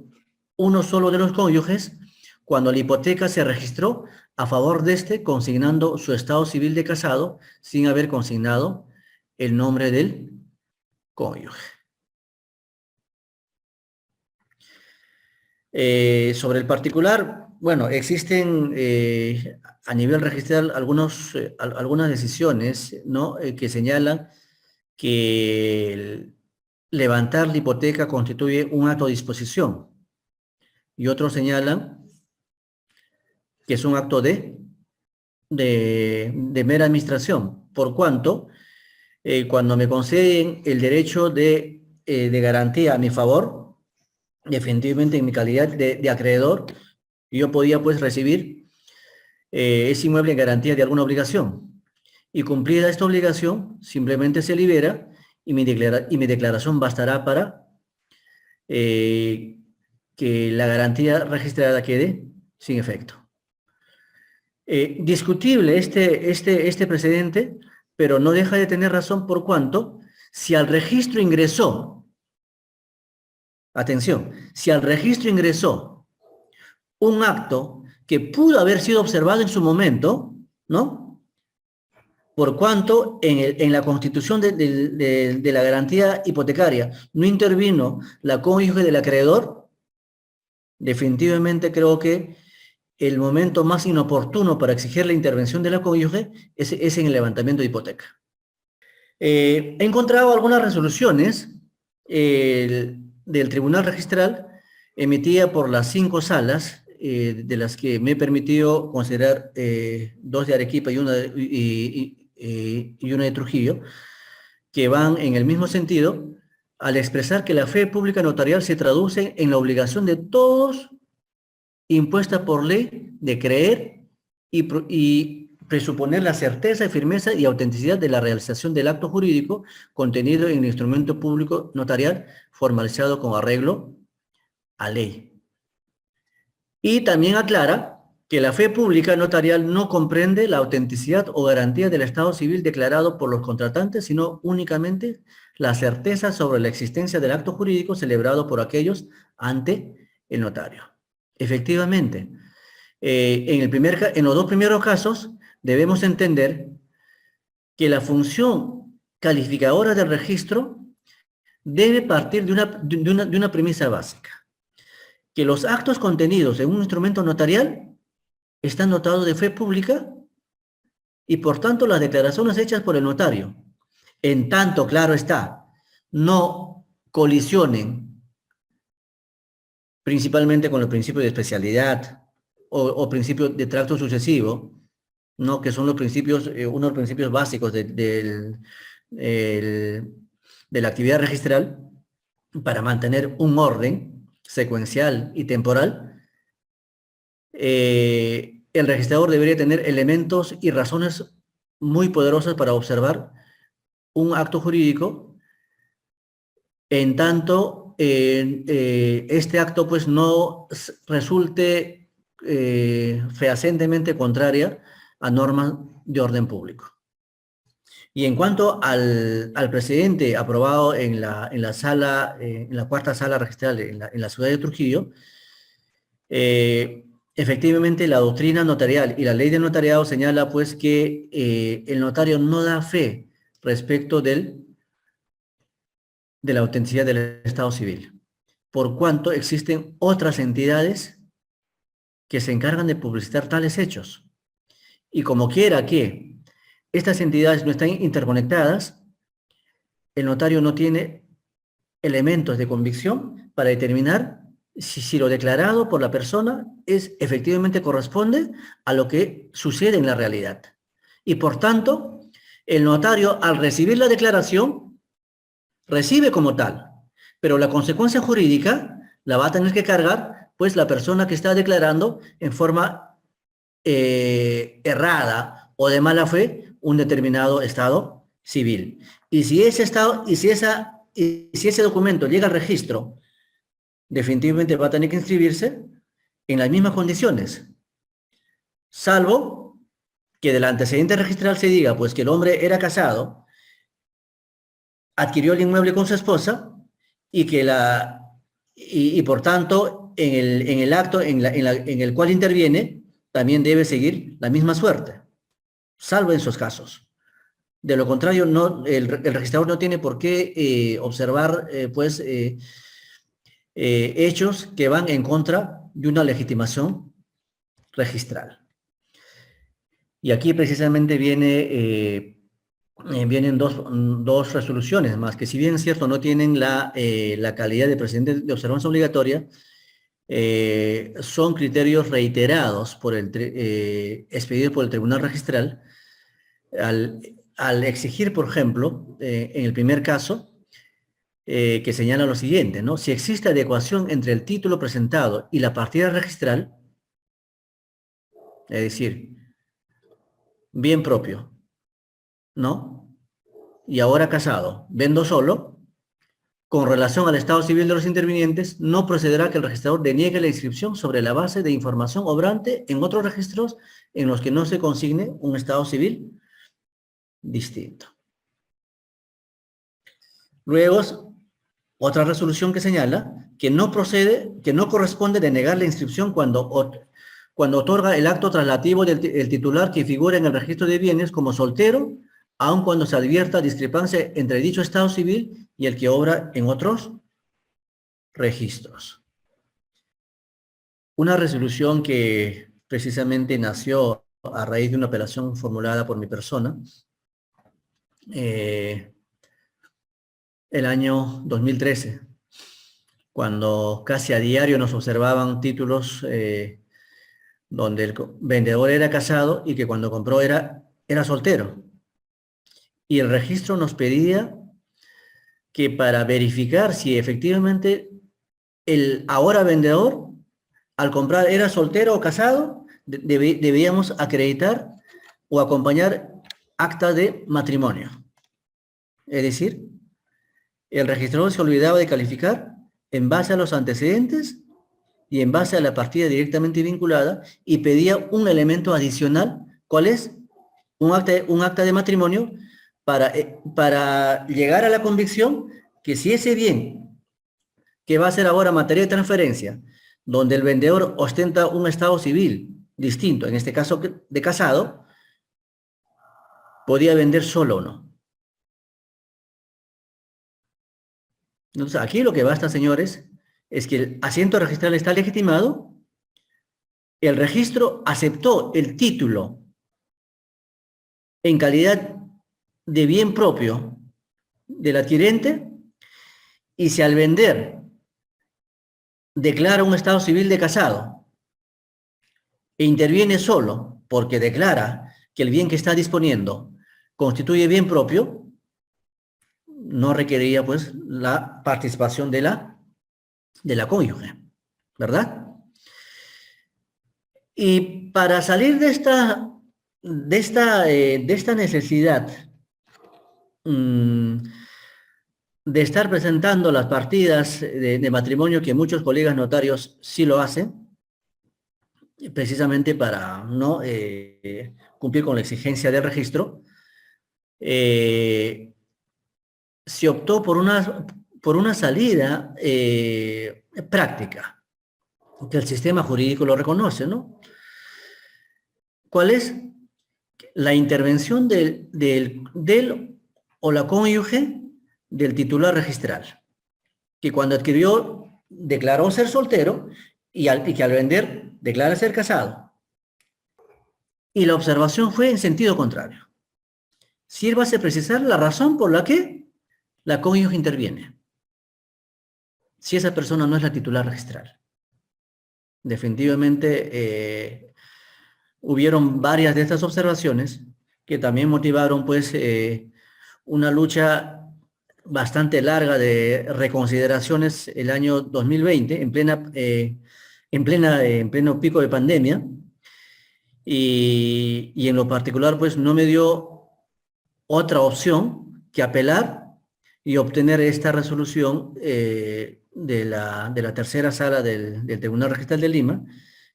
S2: uno solo de los cónyuges cuando la hipoteca se registró a favor de éste consignando su estado civil de casado sin haber consignado el nombre del cónyuge. Sobre el particular, bueno, existen a nivel registral algunas decisiones, ¿no? Que señalan que levantar la hipoteca constituye un acto de disposición y otros señalan que es un acto de mera administración, por cuanto cuando me conceden el derecho de garantía a mi favor, definitivamente en mi calidad de acreedor, yo podía pues recibir ese inmueble en garantía de alguna obligación. Y cumplida esta obligación, simplemente se libera y mi declaración bastará para que la garantía registrada quede sin efecto. Discutible este precedente, pero no deja de tener razón por cuanto, si al registro ingresó, atención, si al registro ingresó un acto que pudo haber sido observado en su momento, ¿no? Por cuanto en la constitución de la garantía hipotecaria no intervino la cónyuge del acreedor, definitivamente creo que el momento más inoportuno para exigir la intervención de la cónyuge es en el levantamiento de hipoteca. He encontrado algunas resoluciones del Tribunal Registral emitida por las 5 salas, de las que me he permitido considerar 2 de Arequipa y una de Trujillo, que van en el mismo sentido al expresar que la fe pública notarial se traduce en la obligación de todos impuesta por ley de creer y presuponer la certeza, firmeza y autenticidad de la realización del acto jurídico contenido en el instrumento público notarial formalizado con arreglo a ley. Y también aclara que la fe pública notarial no comprende la autenticidad o garantía del estado civil declarado por los contratantes, sino únicamente la certeza sobre la existencia del acto jurídico celebrado por aquellos ante el notario. Efectivamente, en los 2 primeros casos debemos entender que la función calificadora del registro debe partir de una premisa básica, que los actos contenidos en un instrumento notarial están dotados de fe pública y por tanto las declaraciones hechas por el notario, en tanto, claro está, no colisionen principalmente con los principios de especialidad o principios de tracto sucesivo, ¿no? Que son los principios, unos principios básicos de la actividad registral para mantener un orden secuencial y temporal, el registrador debería tener elementos y razones muy poderosas para observar un acto jurídico, en tanto este acto pues no resulte fehacientemente contraria a normas de orden público. Y en cuanto al precedente aprobado en la sala, en la cuarta sala registral en la ciudad de Trujillo, efectivamente la doctrina notarial y la ley de notariado señala pues que el notario no da fe respecto de la autenticidad del estado civil, por cuanto existen otras entidades que se encargan de publicitar tales hechos. Y como quiera que estas entidades no están interconectadas, el notario no tiene elementos de convicción para determinar si lo declarado por la persona efectivamente corresponde a lo que sucede en la realidad. Y por tanto, el notario, al recibir la declaración, recibe como tal, pero la consecuencia jurídica la va a tener que cargar pues la persona que está declarando en forma errada o de mala fe un determinado estado civil. Y si ese documento llega al registro, definitivamente va a tener que inscribirse en las mismas condiciones, salvo que del antecedente registral se diga pues que el hombre era casado, adquirió el inmueble con su esposa y que por tanto en el acto en el cual interviene también debe seguir la misma suerte, salvo en esos casos. De lo contrario, el registrador no tiene por qué observar hechos que van en contra de una legitimación registral. Y aquí precisamente vienen dos resoluciones más, que si bien es cierto no tienen la calidad de precedente de observancia obligatoria, son criterios reiterados expedidos por el Tribunal Registral al exigir, por ejemplo, en el primer caso, que señala lo siguiente, ¿no? Si existe adecuación entre el título presentado y la partida registral, es decir, bien propio, ¿no? Y ahora casado, vendo solo, con relación al estado civil de los intervinientes, no procederá que el registrador deniegue la inscripción sobre la base de información obrante en otros registros en los que no se consigne un estado civil distinto. Luego, otra resolución que señala que no corresponde denegar la inscripción cuando otorga el acto traslativo del titular que figura en el registro de bienes como soltero, aun cuando se advierta discrepancia entre dicho estado civil y el que obra en otros registros. Una resolución que precisamente nació a raíz de una apelación formulada por mi persona, el año 2013, cuando casi a diario nos observaban títulos donde el vendedor era casado y que cuando compró era soltero. Y el registro nos pedía que para verificar si efectivamente el ahora vendedor, al comprar, era soltero o casado, debíamos acreditar o acompañar acta de matrimonio. Es decir, el registrador se olvidaba de calificar en base a los antecedentes y en base a la partida directamente vinculada y pedía un elemento adicional. ¿Cuál es? Un acta de matrimonio para llegar a la convicción que si ese bien que va a ser ahora materia de transferencia, donde el vendedor ostenta un estado civil distinto, en este caso de casado, podía vender solo o no. Entonces, aquí lo que basta, señores, es que el asiento registral está legitimado, el registro aceptó el título en calidad de bien propio del adquirente, y si al vender declara un estado civil de casado e interviene solo porque declara que el bien que está disponiendo constituye bien propio, no requería pues la participación de la cónyuge, ¿verdad? Y para salir de esta necesidad de estar presentando las partidas de matrimonio, que muchos colegas notarios sí lo hacen, precisamente para no cumplir con la exigencia del registro, se optó por una salida práctica, que el sistema jurídico lo reconoce, ¿no? ¿Cuál es? La intervención del o la cónyuge del titular registral, que cuando adquirió declaró ser soltero y que al vender declara ser casado. Y la observación fue en sentido contrario. Sírvase precisar la razón por la que la cónyuge interviene, si esa persona no es la titular registral. Definitivamente hubieron varias de estas observaciones que también motivaron pues una lucha bastante larga de reconsideraciones el año 2020, en pleno pico de pandemia, y en lo particular pues no me dio otra opción que apelar y obtener esta resolución de la tercera sala del Tribunal Registral de Lima,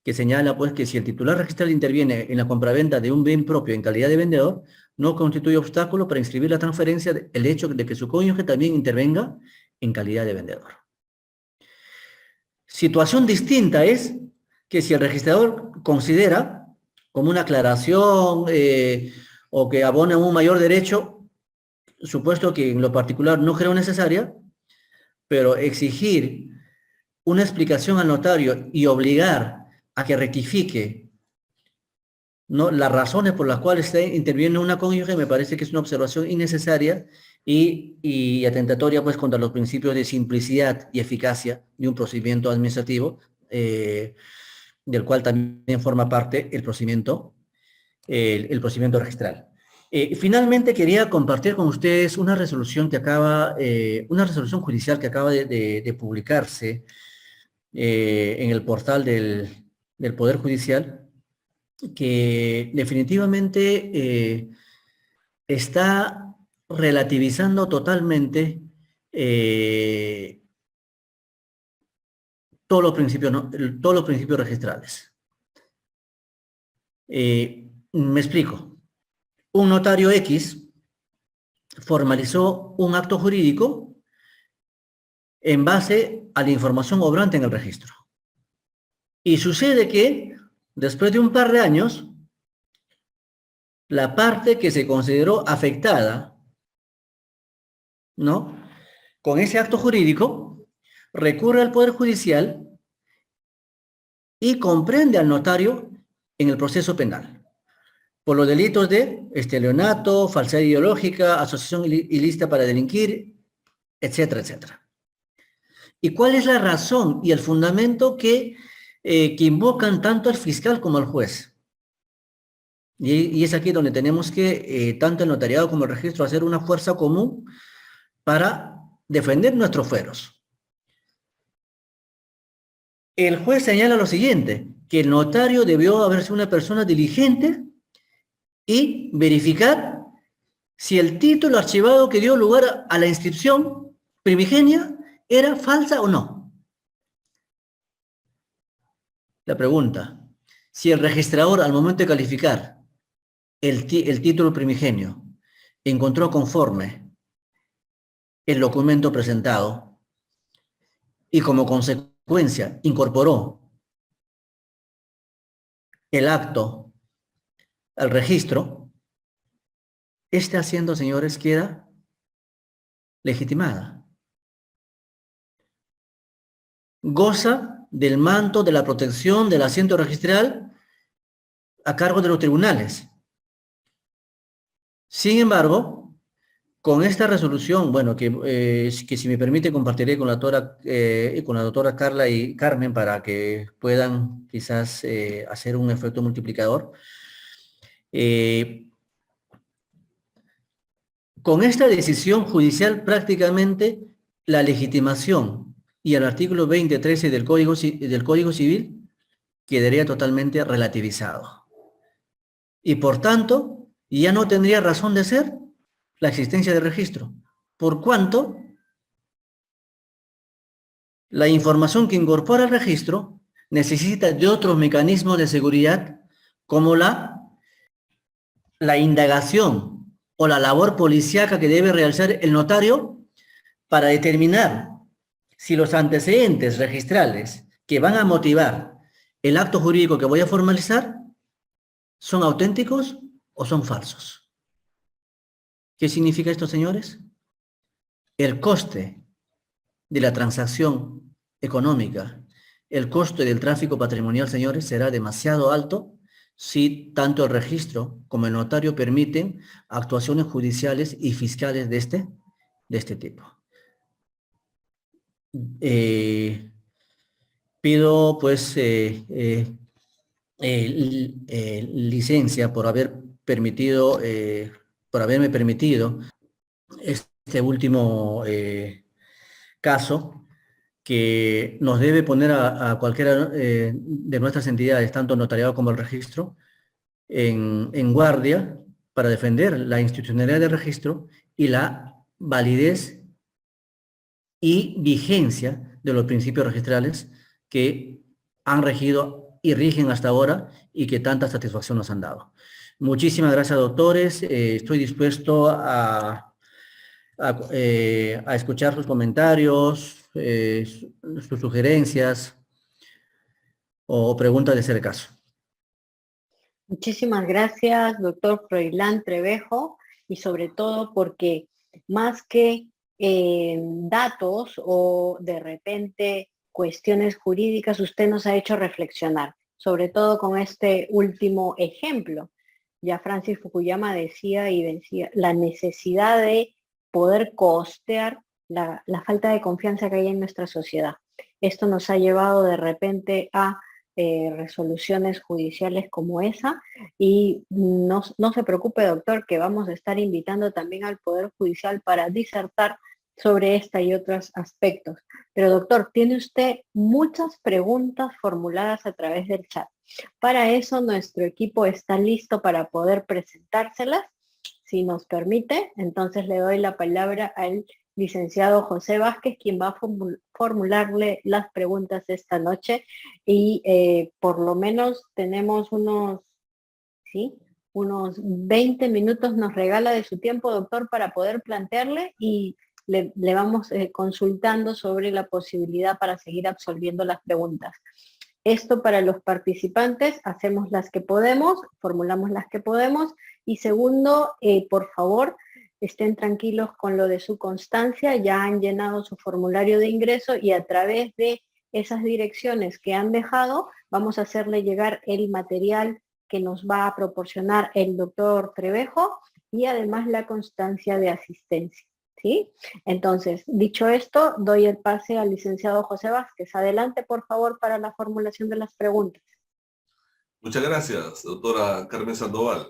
S2: que señala pues que si el titular registral interviene en la compraventa de un bien propio en calidad de vendedor, no constituye obstáculo para inscribir la transferencia el hecho de que su cónyuge también intervenga en calidad de vendedor. Situación distinta es que si el registrador considera como una aclaración o que abona un mayor derecho, supuesto que en lo particular no creo necesaria, pero exigir una explicación al notario y obligar a que rectifique, ¿no?, las razones por las cuales está interviniendo una cónyuge, me parece que es una observación innecesaria y atentatoria pues contra los principios de simplicidad y eficacia de un procedimiento administrativo, del cual también forma parte el procedimiento registral. Finalmente quería compartir con ustedes una resolución una resolución judicial que acaba de publicarse en el portal del Poder Judicial, que definitivamente está relativizando totalmente todos los principios, ¿no?, todos los principios registrales. Me explico. Un notario X formalizó un acto jurídico en base a la información obrante en el registro. Y sucede que, después de un par de años, la parte que se consideró afectada, ¿no?, con ese acto jurídico, recurre al Poder Judicial y comprende al notario en el proceso penal por los delitos de estelionato, falsedad ideológica, asociación ilícita para delinquir, etcétera, etcétera. ¿Y cuál es la razón y el fundamento que invocan tanto al fiscal como al juez? Y es aquí donde tenemos que, tanto el notariado como el registro, hacer una fuerza común para defender nuestros fueros. El juez señala lo siguiente, que el notario debió haber sido una persona diligente y verificar si el título archivado que dio lugar a la inscripción primigenia era falsa o no. La pregunta, si el registrador al momento de calificar el título primigenio encontró conforme el documento presentado y como consecuencia incorporó el acto al registro, esta hacienda, señores, queda legitimada. Goza del manto de la protección del asiento registral a cargo de los tribunales. Sin embargo, con esta resolución, bueno, que si me permite compartiré con la doctora Carla y Carmen para que puedan quizás hacer un efecto multiplicador. Con esta decisión judicial prácticamente la legitimación y el artículo 20.13 del Código Civil quedaría totalmente relativizado. Y por tanto, ya no tendría razón de ser la existencia del registro, por cuanto la información que incorpora el registro necesita de otros mecanismos de seguridad como la indagación o la labor policíaca que debe realizar el notario para determinar si los antecedentes registrales que van a motivar el acto jurídico que voy a formalizar son auténticos o son falsos. ¿Qué significa esto, señores? El coste de la transacción económica, el coste del tráfico patrimonial, señores, será demasiado alto si tanto el registro como el notario permiten actuaciones judiciales y fiscales de este tipo. Pido, pues, licencia por haberme permitido este último caso que nos debe poner a cualquiera de nuestras entidades, tanto el notariado como el registro, en guardia para defender la institucionalidad del registro y la validez y vigencia de los principios registrales que han regido y rigen hasta ahora y que tanta satisfacción nos han dado. Muchísimas gracias, doctores. Estoy dispuesto a escuchar sus comentarios, sus sugerencias o preguntas de ser caso.
S1: Muchísimas gracias, doctor Froilán Trevejo, y sobre todo porque más que datos o de repente cuestiones jurídicas, usted nos ha hecho reflexionar, sobre todo con este último ejemplo. Ya Francis Fukuyama decía la necesidad de poder costear la falta de confianza que hay en nuestra sociedad. Esto nos ha llevado de repente a resoluciones judiciales como esa, y no se preocupe, doctor, que vamos a estar invitando también al Poder Judicial para disertar sobre esta y otros aspectos. Pero doctor, tiene usted muchas preguntas formuladas a través del chat. Para eso nuestro equipo está listo para poder presentárselas. Si nos permite, entonces le doy la palabra al licenciado José Vázquez, quien va a formularle las preguntas esta noche, y por lo menos tenemos unos 20 minutos nos regala de su tiempo, doctor, para poder plantearle, y le vamos consultando sobre la posibilidad para seguir absolviendo las preguntas. Esto para los participantes, hacemos las que podemos, formulamos las que podemos, y segundo, por favor, estén tranquilos con lo de su constancia, ya han llenado su formulario de ingreso y a través de esas direcciones que han dejado, vamos a hacerle llegar el material que nos va a proporcionar el doctor Trevejo y además la constancia de asistencia, ¿sí? Entonces, dicho esto, doy el pase al licenciado José Vázquez. Adelante, por favor, para la formulación de las preguntas.
S3: Muchas gracias, doctora Carmen Sandoval.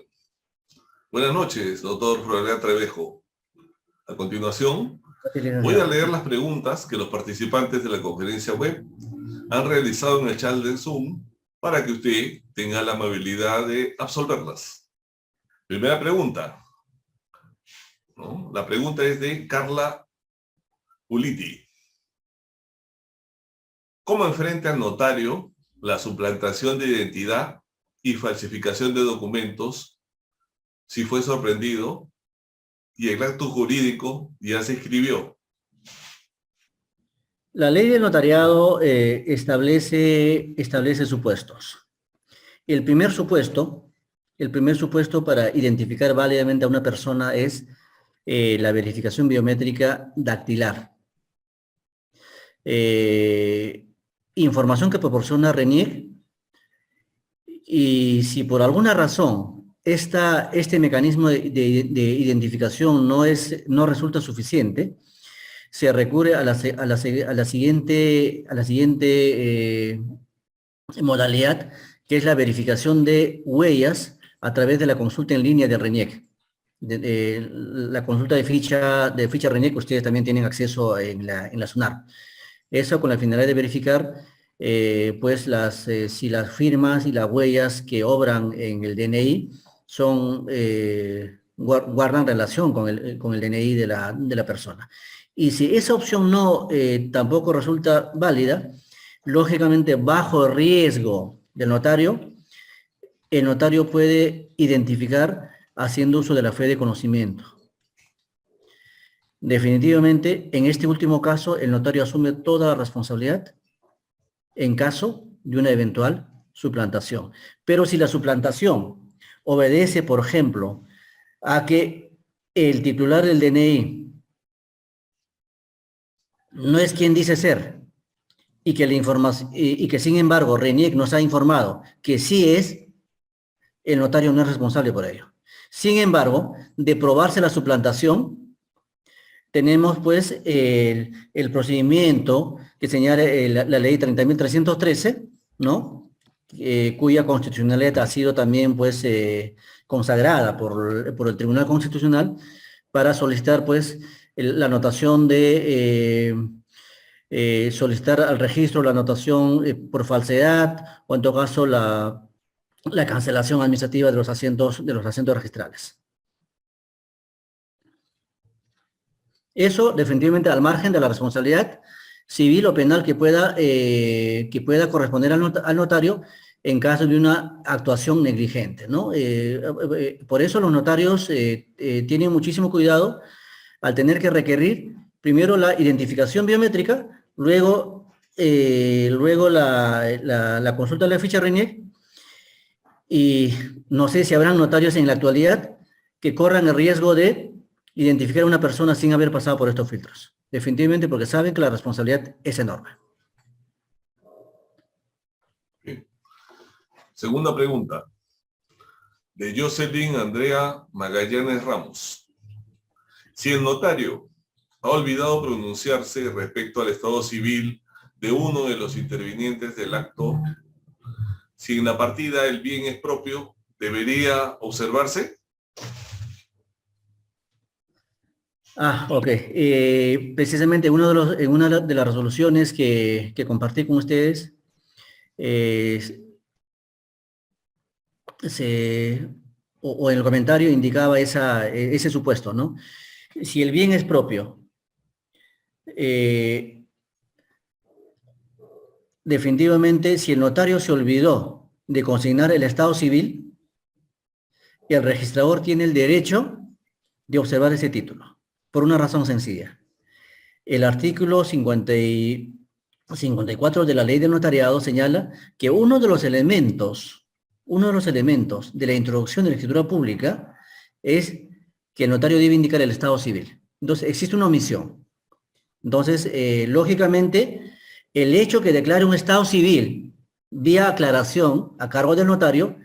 S3: Buenas noches, doctor Froilán Trevejo. A continuación, voy a leer las preguntas que los participantes de la conferencia web han realizado en el chat del Zoom para que usted tenga la amabilidad de absolverlas. Primera pregunta. ¿No? La pregunta es de Carla Uliti. ¿Cómo enfrenta al notario la suplantación de identidad y falsificación de documentos si fue sorprendido y el acto jurídico ya se escribió?
S2: La ley del notariado establece supuestos. El primer supuesto para identificar válidamente a una persona es la verificación biométrica dactilar. Información que proporciona RENIEC, y si por alguna razón este mecanismo de identificación no resulta suficiente, se recurre a la siguiente modalidad, que es la verificación de huellas a través de la consulta en línea de RENIEC. la consulta de ficha RENIEC, ustedes también tienen acceso en la SUNAR. Eso con la finalidad de verificar pues si las firmas y las huellas que obran en el DNI son, guardan relación con el DNI de la persona. Y si esa opción no tampoco resulta válida, lógicamente bajo riesgo del notario, el notario puede identificar haciendo uso de la fe de conocimiento. Definitivamente, en este último caso, el notario asume toda la responsabilidad en caso de una eventual suplantación. Pero si la suplantación obedece, por ejemplo, a que el titular del DNI no es quien dice ser, y que sin embargo RENIEC nos ha informado que sí es, el notario no es responsable por ello. Sin embargo, de probarse la suplantación, tenemos pues el procedimiento que señala la ley 30.313, ¿no? Cuya constitucionalidad ha sido también pues consagrada por el Tribunal Constitucional para solicitar pues la anotación de solicitar al registro la anotación por falsedad o en todo caso la cancelación administrativa de los asientos registrales. Eso definitivamente al margen de la responsabilidad civil o penal que pueda corresponder al notario en caso de una actuación negligente, ¿no? Por eso los notarios tienen muchísimo cuidado al tener que requerir primero la identificación biométrica, luego la consulta de la ficha RENIEC, y no sé si habrán notarios en la actualidad que corran el riesgo de identificar a una persona sin haber pasado por estos filtros. Definitivamente porque saben que la responsabilidad es enorme.
S3: Bien. Segunda pregunta, de Jocelyn Andrea Magallanes Ramos. Si el notario ha olvidado pronunciarse respecto al estado civil de uno de los intervinientes del acto, si en la partida el bien es propio, ¿debería observarse?
S2: Ok. Precisamente en una de las resoluciones que compartí con ustedes, o en el comentario indicaba ese supuesto, ¿no? Si el bien es propio, definitivamente, si el notario se olvidó de consignar el estado civil, el registrador tiene el derecho de observar ese título, por una razón sencilla. El artículo 54 de la Ley del Notariado señala que uno de los elementos de la introducción de la escritura pública es que el notario debe indicar el estado civil. Entonces, existe una omisión. Entonces, lógicamente, el hecho que declare un estado civil vía aclaración a cargo del notario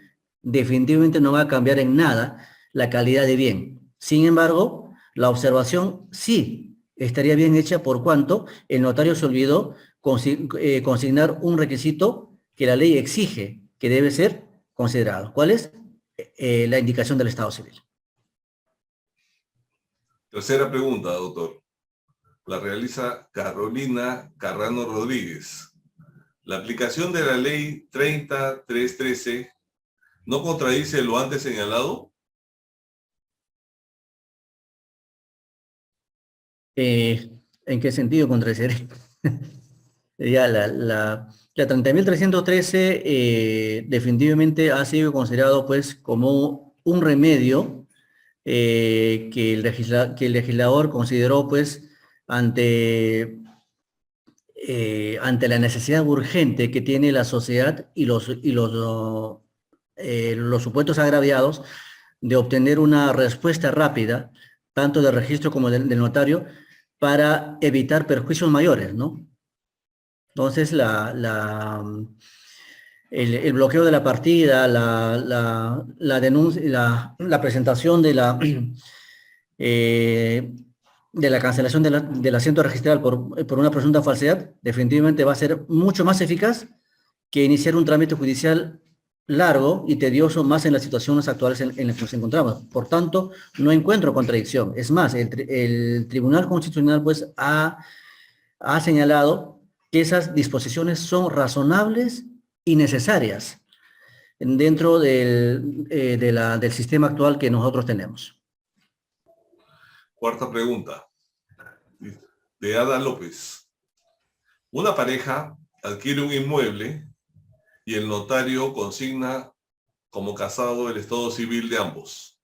S2: definitivamente no va a cambiar en nada la calidad de bien. Sin embargo, la observación sí estaría bien hecha por cuanto el notario se olvidó consignar un requisito que la ley exige que debe ser considerado. ¿Cuál es? La indicación del estado civil.
S3: Tercera pregunta, doctor. La realiza Carolina Carrano Rodríguez. ¿La aplicación de la ley 30.313 no contradice lo antes señalado?
S2: ¿En qué sentido contradecir? Ya la 30.313 definitivamente ha sido considerado pues como un remedio que el legislador consideró pues ante la necesidad urgente que tiene la sociedad y los supuestos agraviados de obtener una respuesta rápida, tanto del registro como del notario, para evitar perjuicios mayores, ¿no? Entonces, el bloqueo de la partida, la denuncia, la presentación de la cancelación del asiento registral por una presunta falsedad, definitivamente va a ser mucho más eficaz que iniciar un trámite judicial largo y tedioso, más en las situaciones actuales en las que nos encontramos. Por tanto, no encuentro contradicción. Es más, el Tribunal Constitucional pues ha señalado que esas disposiciones son razonables y necesarias dentro del sistema actual que nosotros tenemos.
S3: Cuarta pregunta, de Ada López. Una pareja adquiere un inmueble y el notario consigna como casado el estado civil de ambos.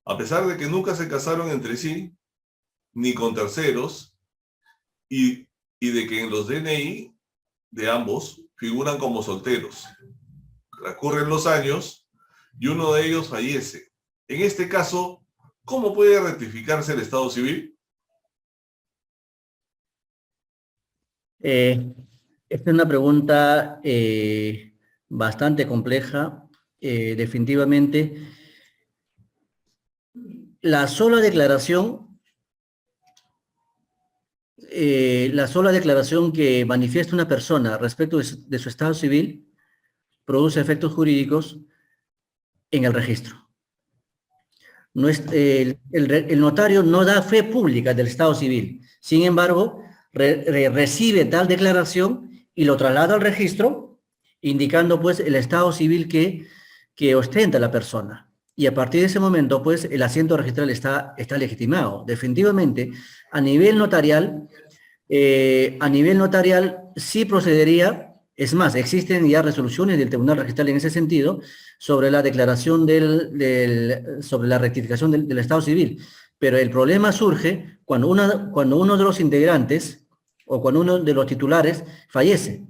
S3: A pesar de que nunca se casaron entre sí, ni con terceros, y de que en los DNI de ambos figuran como solteros. Transcurren los años y uno de ellos fallece. En este caso, ¿cómo puede rectificarse el estado civil?
S2: Esta es una pregunta bastante compleja. Definitivamente, la sola declaración que manifiesta una persona respecto de su estado civil produce efectos jurídicos en el registro. No es, el notario no da fe pública del estado civil. Sin embargo, recibe tal declaración y lo traslada al registro, indicando pues el estado civil que ostenta la persona. Y a partir de ese momento, pues, el asiento registral está legitimado. Definitivamente, a nivel notarial sí procedería. Es más, existen ya resoluciones del Tribunal Registral en ese sentido sobre la declaración sobre la rectificación del estado civil. Pero el problema surge cuando uno de los integrantes o cuando uno de los titulares fallece.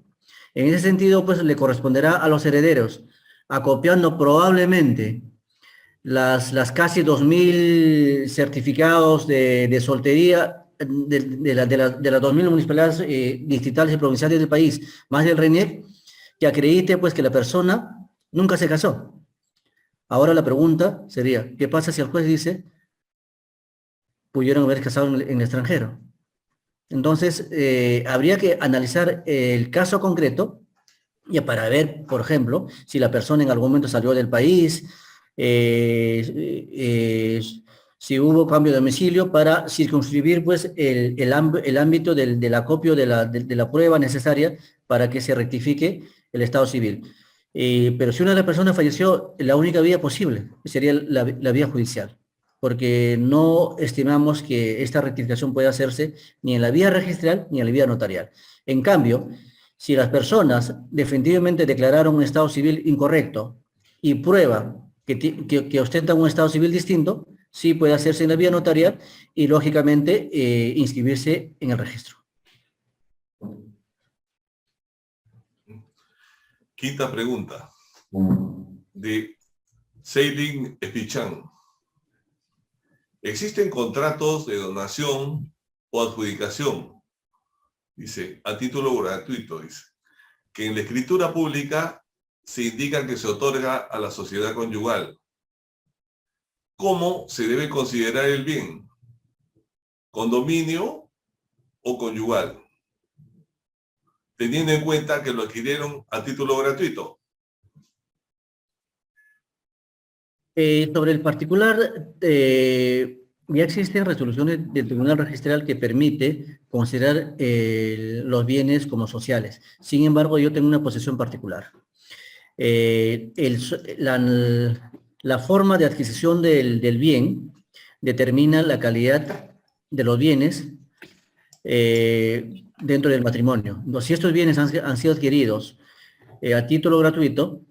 S2: En ese sentido, pues, le corresponderá a los herederos, acopiando probablemente las casi 2.000 certificados de soltería de las 2.000 municipalidades distritales y provinciales del país, más del RENIEC, que acredite pues que la persona nunca se casó. Ahora la pregunta sería, ¿qué pasa si el juez dice pudieron haber casado en el extranjero? Entonces, habría que analizar el caso concreto y para ver, por ejemplo, si la persona en algún momento salió del país, si hubo cambio de domicilio, para circunscribir pues, el ámbito del acopio de la prueba necesaria para que se rectifique el estado civil. Pero si una de las personas falleció, la única vía posible sería la vía judicial, porque no estimamos que esta rectificación pueda hacerse ni en la vía registral ni en la vía notarial. En cambio, si las personas definitivamente declararon un estado civil incorrecto y prueba que ostentan un estado civil distinto, sí puede hacerse en la vía notarial y, lógicamente, inscribirse en el registro.
S3: Quinta pregunta, de Seilin Espichán. ¿Existen contratos de donación o adjudicación? Dice, a título gratuito, dice, que en la escritura pública se indica que se otorga a la sociedad conyugal. ¿Cómo se debe considerar el bien? ¿Condominio o conyugal? Teniendo en cuenta que lo adquirieron a título gratuito.
S2: Sobre el particular, ya existen resoluciones del Tribunal Registral que permite considerar los bienes como sociales. Sin embargo, yo tengo una posición particular. La forma de adquisición del bien determina la calidad de los bienes dentro del matrimonio. Si estos bienes han sido adquiridos a título gratuito,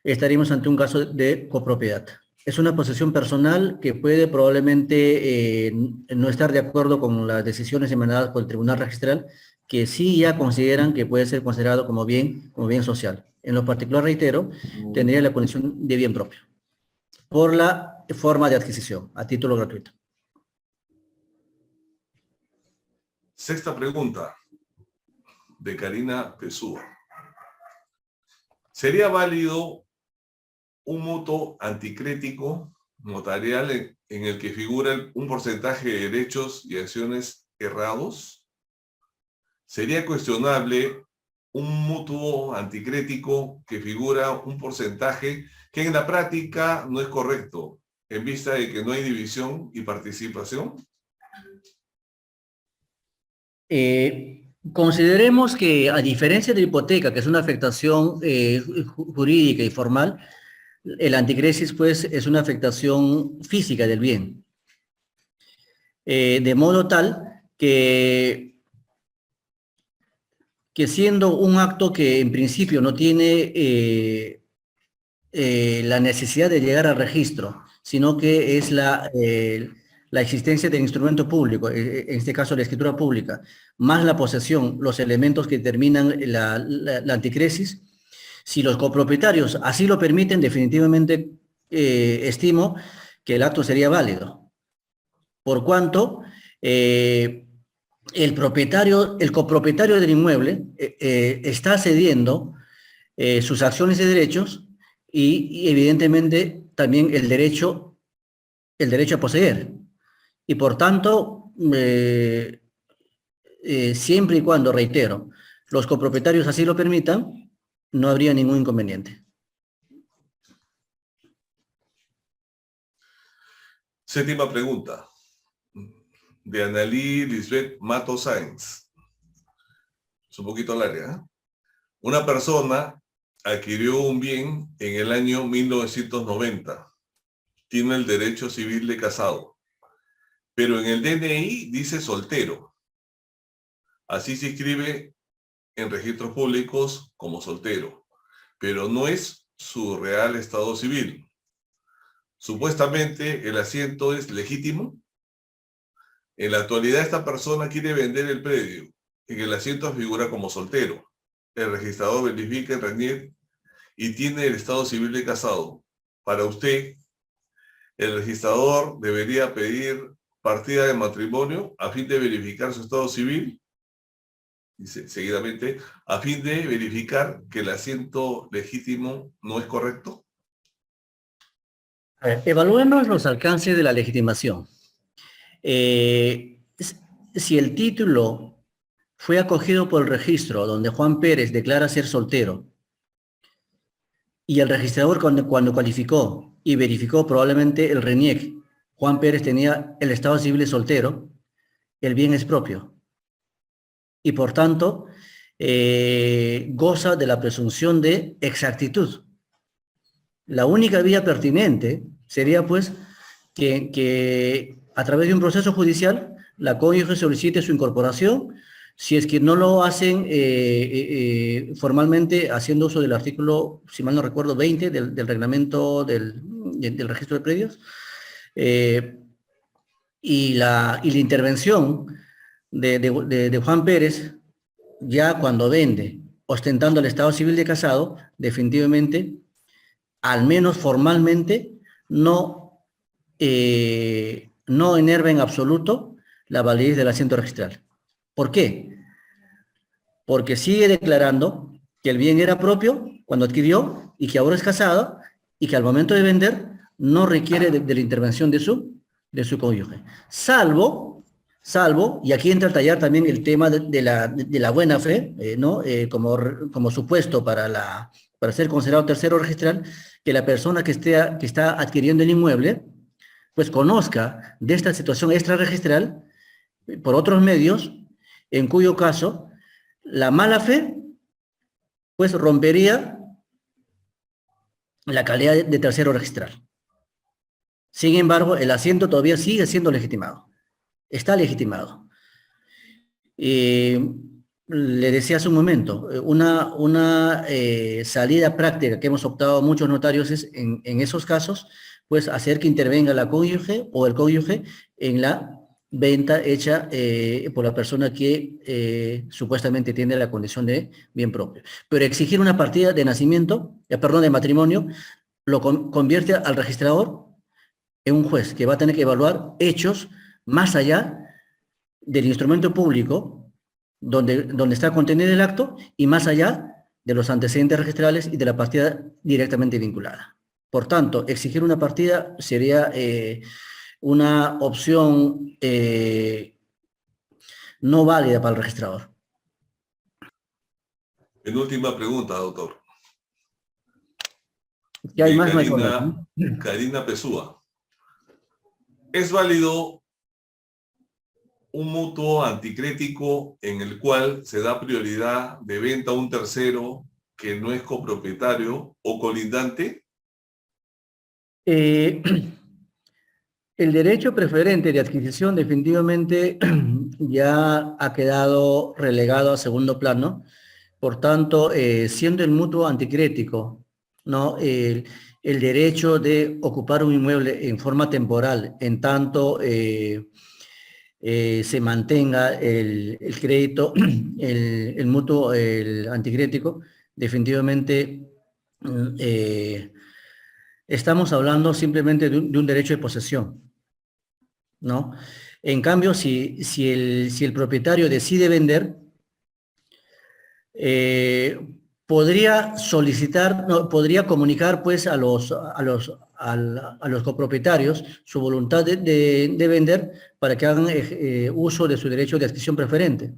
S2: estaríamos ante un caso de copropiedad. Es una posesión personal que puede probablemente no estar de acuerdo con las decisiones emanadas por el Tribunal Registral, que sí ya consideran que puede ser considerado como bien social. En lo particular, reitero, tendría la condición de bien propio, por la forma de adquisición, a título gratuito.
S3: Sexta pregunta, de Karina Pesúa. ¿Sería válido un mutuo anticrético notarial en el que figura un porcentaje de derechos y acciones errados? ¿Sería cuestionable un mutuo anticrético que figura un porcentaje que en la práctica no es correcto, en vista de que no hay división y participación?
S2: Consideremos que, a diferencia de la hipoteca, que es una afectación jurídica y formal, el anticresis, pues, es una afectación física del bien. De modo tal que siendo un acto que en principio no tiene la necesidad de llegar al registro, sino que es la existencia del instrumento público, en este caso la escritura pública, más la posesión, los elementos que determinan la anticresis. Si los copropietarios así lo permiten, definitivamente estimo que el acto sería válido, por cuanto el copropietario del inmueble está cediendo sus acciones y derechos y evidentemente también el derecho a poseer. Y por tanto, siempre y cuando, reitero, los copropietarios así lo permitan, no habría ningún inconveniente.
S3: Séptima pregunta, de Analí Lisbeth Mato Sáenz. Es un poquito larga, ¿eh? Una persona adquirió un bien en el año 1990. Tiene el derecho civil de casado, pero en el DNI dice soltero. Así se inscribe en registros públicos como soltero, pero no es su real estado civil. Supuestamente el asiento es legítimo. En la actualidad esta persona quiere vender el predio en el asiento figura como soltero. El registrador verifica el RENIEC y tiene el estado civil de casado. Para usted, el registrador debería pedir partida de matrimonio a fin de verificar su estado civil. Dice seguidamente, a fin de verificar que el asiento legítimo no es correcto.
S2: Evaluemos los alcances de la legitimación. Si el título fue acogido por el registro donde Juan Pérez declara ser soltero y el registrador cuando calificó y verificó probablemente el RENIEC, Juan Pérez tenía el estado civil de soltero, el bien es propio y por tanto goza de la presunción de exactitud. La única vía pertinente sería pues que a través de un proceso judicial la cónyuge solicite su incorporación, si es que no lo hacen formalmente haciendo uso del artículo, si mal no recuerdo, 20 del reglamento del registro de predios, y la intervención de Juan Pérez, ya cuando vende, ostentando el estado civil de casado, definitivamente, al menos formalmente, no enerva en absoluto la validez del asiento registral. ¿Por qué? Porque sigue declarando que el bien era propio cuando adquirió y que ahora es casado y que al momento de vender no requiere de la intervención de su cónyuge. Salvo, y aquí entra a tallar también el tema de la buena fe, ¿no? Como supuesto para ser considerado tercero registral, que la persona que está adquiriendo el inmueble, pues conozca de esta situación extrarregistral por otros medios, en cuyo caso la mala fe pues rompería la calidad de tercero registral. Sin embargo, el asiento todavía sigue siendo legitimado. Está legitimado. Le decía hace un momento, una salida práctica que hemos optado muchos notarios es, en esos casos, pues hacer que intervenga la cónyuge o el cónyuge en la venta hecha por la persona que supuestamente tiene la condición de bien propio. Pero exigir una partida de nacimiento, de matrimonio, lo convierte al registrador en un juez que va a tener que evaluar hechos más allá del instrumento público donde está contenido el acto y más allá de los antecedentes registrales y de la partida directamente vinculada. Por tanto, exigir una partida sería una opción no válida para el registrador.
S3: Penúltima pregunta, doctor.
S2: Si hay
S3: De
S2: más,
S3: Karina Pesúa. ¿Es válido un mutuo anticrético en el cual se da prioridad de venta a un tercero que no es copropietario o colindante?
S2: El derecho preferente de adquisición definitivamente ya ha quedado relegado a segundo plano. Por tanto, siendo el mutuo anticrético, ¿no? El derecho de ocupar un inmueble en forma temporal, en tanto se mantenga el crédito, el mutuo, el anticrético, definitivamente estamos hablando simplemente de un derecho de posesión, ¿no? En cambio, si el propietario decide vender, podría solicitar, no, podría comunicar pues a los copropietarios su voluntad de vender para que hagan uso de su derecho de adquisición preferente,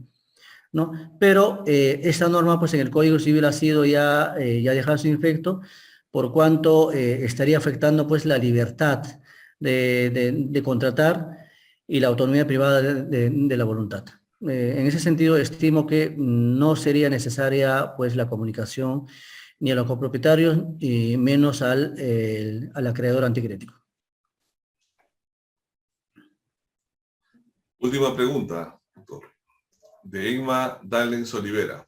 S2: ¿no? Pero esta norma pues en el Código Civil ha sido ya dejada sin efecto, por cuanto estaría afectando pues la libertad de contratar y la autonomía privada de la voluntad. En ese sentido, estimo que no sería necesaria pues la comunicación ni a los copropietarios y menos al acreedor anticrético.
S3: Última pregunta, doctor. De Emma Dallens Olivera.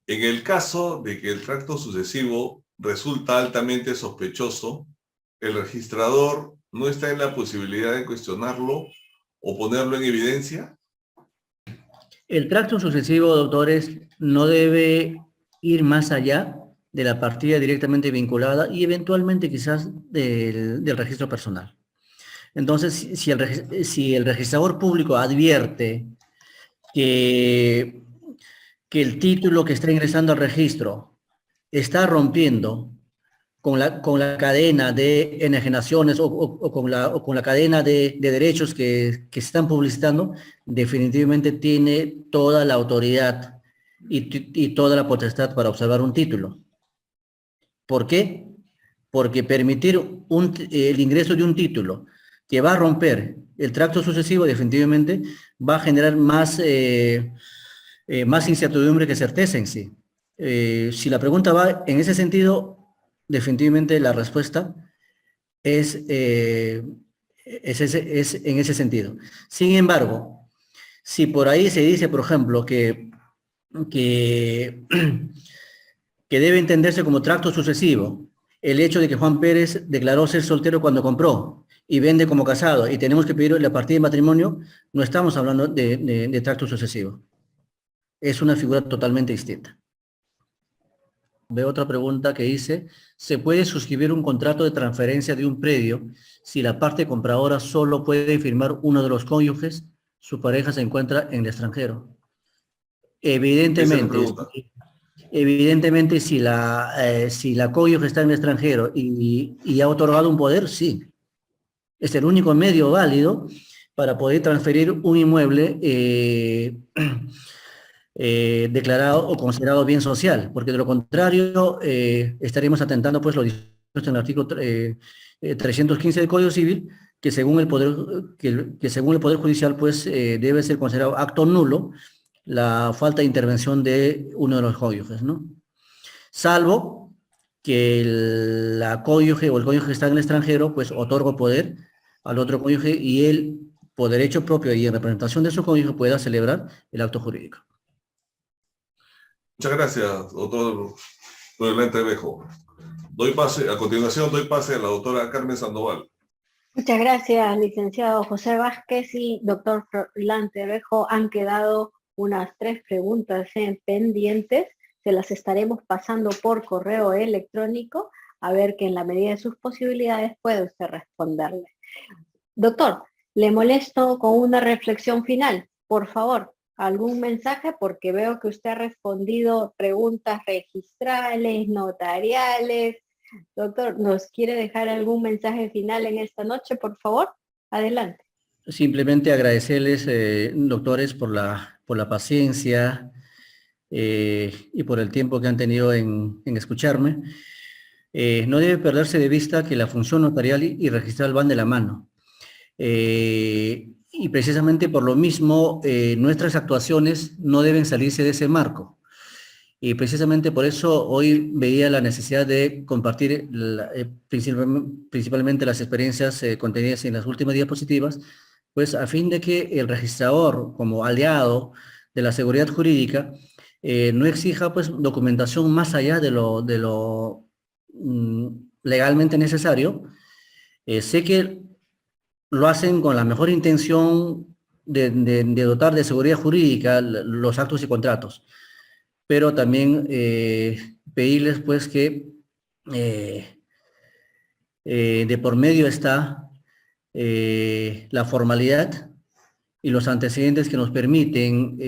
S3: En el caso de que el tracto sucesivo resulta altamente sospechoso, ¿el registrador no está en la posibilidad de cuestionarlo o ponerlo en evidencia?
S2: El tracto sucesivo, doctores, no debe ir más allá de la partida directamente vinculada y eventualmente quizás del registro personal. Entonces, si el registrador público advierte que el título que está ingresando al registro está rompiendo con la cadena de enajenaciones o con la cadena de derechos que se están publicitando, definitivamente tiene toda la autoridad y toda la potestad para observar un título. ¿Por qué? Porque permitir el ingreso de un título que va a romper el tracto sucesivo definitivamente va a generar más incertidumbre que certeza en sí. Si la pregunta va en ese sentido, definitivamente la respuesta es en ese sentido. Sin embargo, si por ahí se dice, por ejemplo, que debe entenderse como tracto sucesivo el hecho de que Juan Pérez declaró ser soltero cuando compró y vende como casado y tenemos que pedir la partida de matrimonio, no estamos hablando de tracto sucesivo. Es una figura totalmente distinta. Veo otra pregunta que dice, ¿se puede suscribir un contrato de transferencia de un predio si la parte compradora solo puede firmar uno de los cónyuges, su pareja se encuentra en el extranjero? Evidentemente, si la cónyuge está en el extranjero y ha otorgado un poder, sí. Es el único medio válido para poder transferir un inmueble declarado o considerado bien social, porque de lo contrario estaríamos atentando pues lo dispuesto en el artículo 315 del Código Civil, que según el Poder Judicial pues debe ser considerado acto nulo la falta de intervención de uno de los cónyuges, ¿no? Salvo que la cónyuge o el cónyuge que está en el extranjero pues otorga poder al otro cónyuge y él, por derecho propio y en representación de su cónyuge, pueda celebrar el acto jurídico.
S3: Muchas gracias, doctor Froilán Trevejo. A continuación doy pase a la doctora Carmen Sandoval.
S1: Muchas gracias, licenciado José Vázquez y doctor Froilán Trevejo. Han quedado unas 3 preguntas pendientes. Se las estaremos pasando por correo electrónico, a ver que en la medida de sus posibilidades puede usted responderle. Doctor, le molesto con una reflexión final, por favor. ¿Algún mensaje? Porque veo que usted ha respondido preguntas registrales, notariales. Doctor, ¿nos quiere dejar algún mensaje final en esta noche, por favor? Adelante.
S2: Simplemente agradecerles, doctores, por la paciencia, y por el tiempo que han tenido en escucharme. No debe perderse de vista que la función notarial y registral van de la mano. Y precisamente por lo mismo, nuestras actuaciones no deben salirse de ese marco. Y precisamente por eso hoy veía la necesidad de compartir principalmente las experiencias contenidas en las últimas diapositivas, pues a fin de que el registrador, como aliado de la seguridad jurídica, no exija pues documentación más allá de lo legalmente necesario. Sé que lo hacen con la mejor intención de dotar de seguridad jurídica los actos y contratos, pero también pedirles pues que de por medio está la formalidad y los antecedentes que nos permiten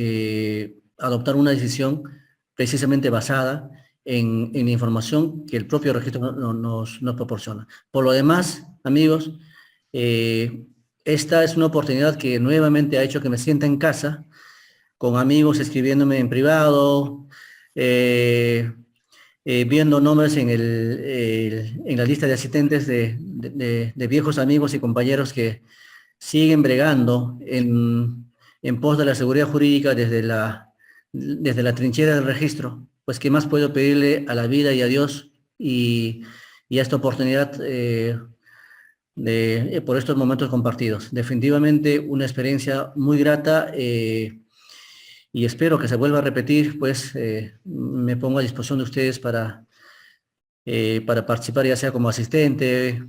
S2: adoptar una decisión precisamente basada en información que el propio registro nos proporciona. Por lo demás, amigos, esta es una oportunidad que nuevamente ha hecho que me sienta en casa, con amigos escribiéndome en privado, viendo nombres en la lista de asistentes de viejos amigos y compañeros que siguen bregando en pos de la seguridad jurídica desde la trinchera del registro. Pues, ¿qué más puedo pedirle a la vida y a Dios y a esta oportunidad por estos momentos compartidos? Definitivamente una experiencia muy grata y espero que se vuelva a repetir. Pues me pongo a disposición de ustedes para participar, ya sea como asistente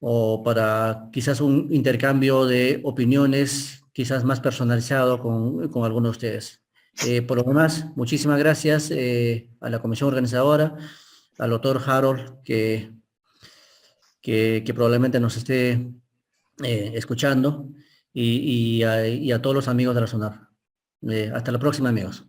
S2: o para quizás un intercambio de opiniones quizás más personalizado con algunos de ustedes. Por lo demás, muchísimas gracias a la comisión organizadora, al doctor Harold, que probablemente nos esté escuchando, y a todos los amigos de la SUNAR. Hasta la próxima, amigos.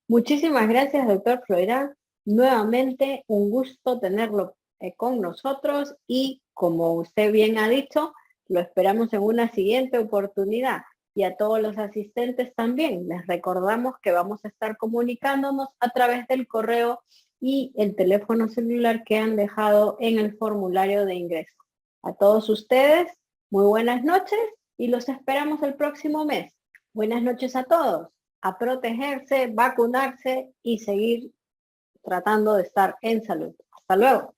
S1: Muchísimas gracias, doctor Floirán. Nuevamente, un gusto tenerlo con nosotros y, como usted bien ha dicho, lo esperamos en una siguiente oportunidad. Y a todos los asistentes también, les recordamos que vamos a estar comunicándonos a través del correo y el teléfono celular que han dejado en el formulario de ingreso. A todos ustedes, muy buenas noches y los esperamos el próximo mes. Buenas noches a todos. A protegerse, vacunarse y seguir tratando de estar en salud. Hasta luego.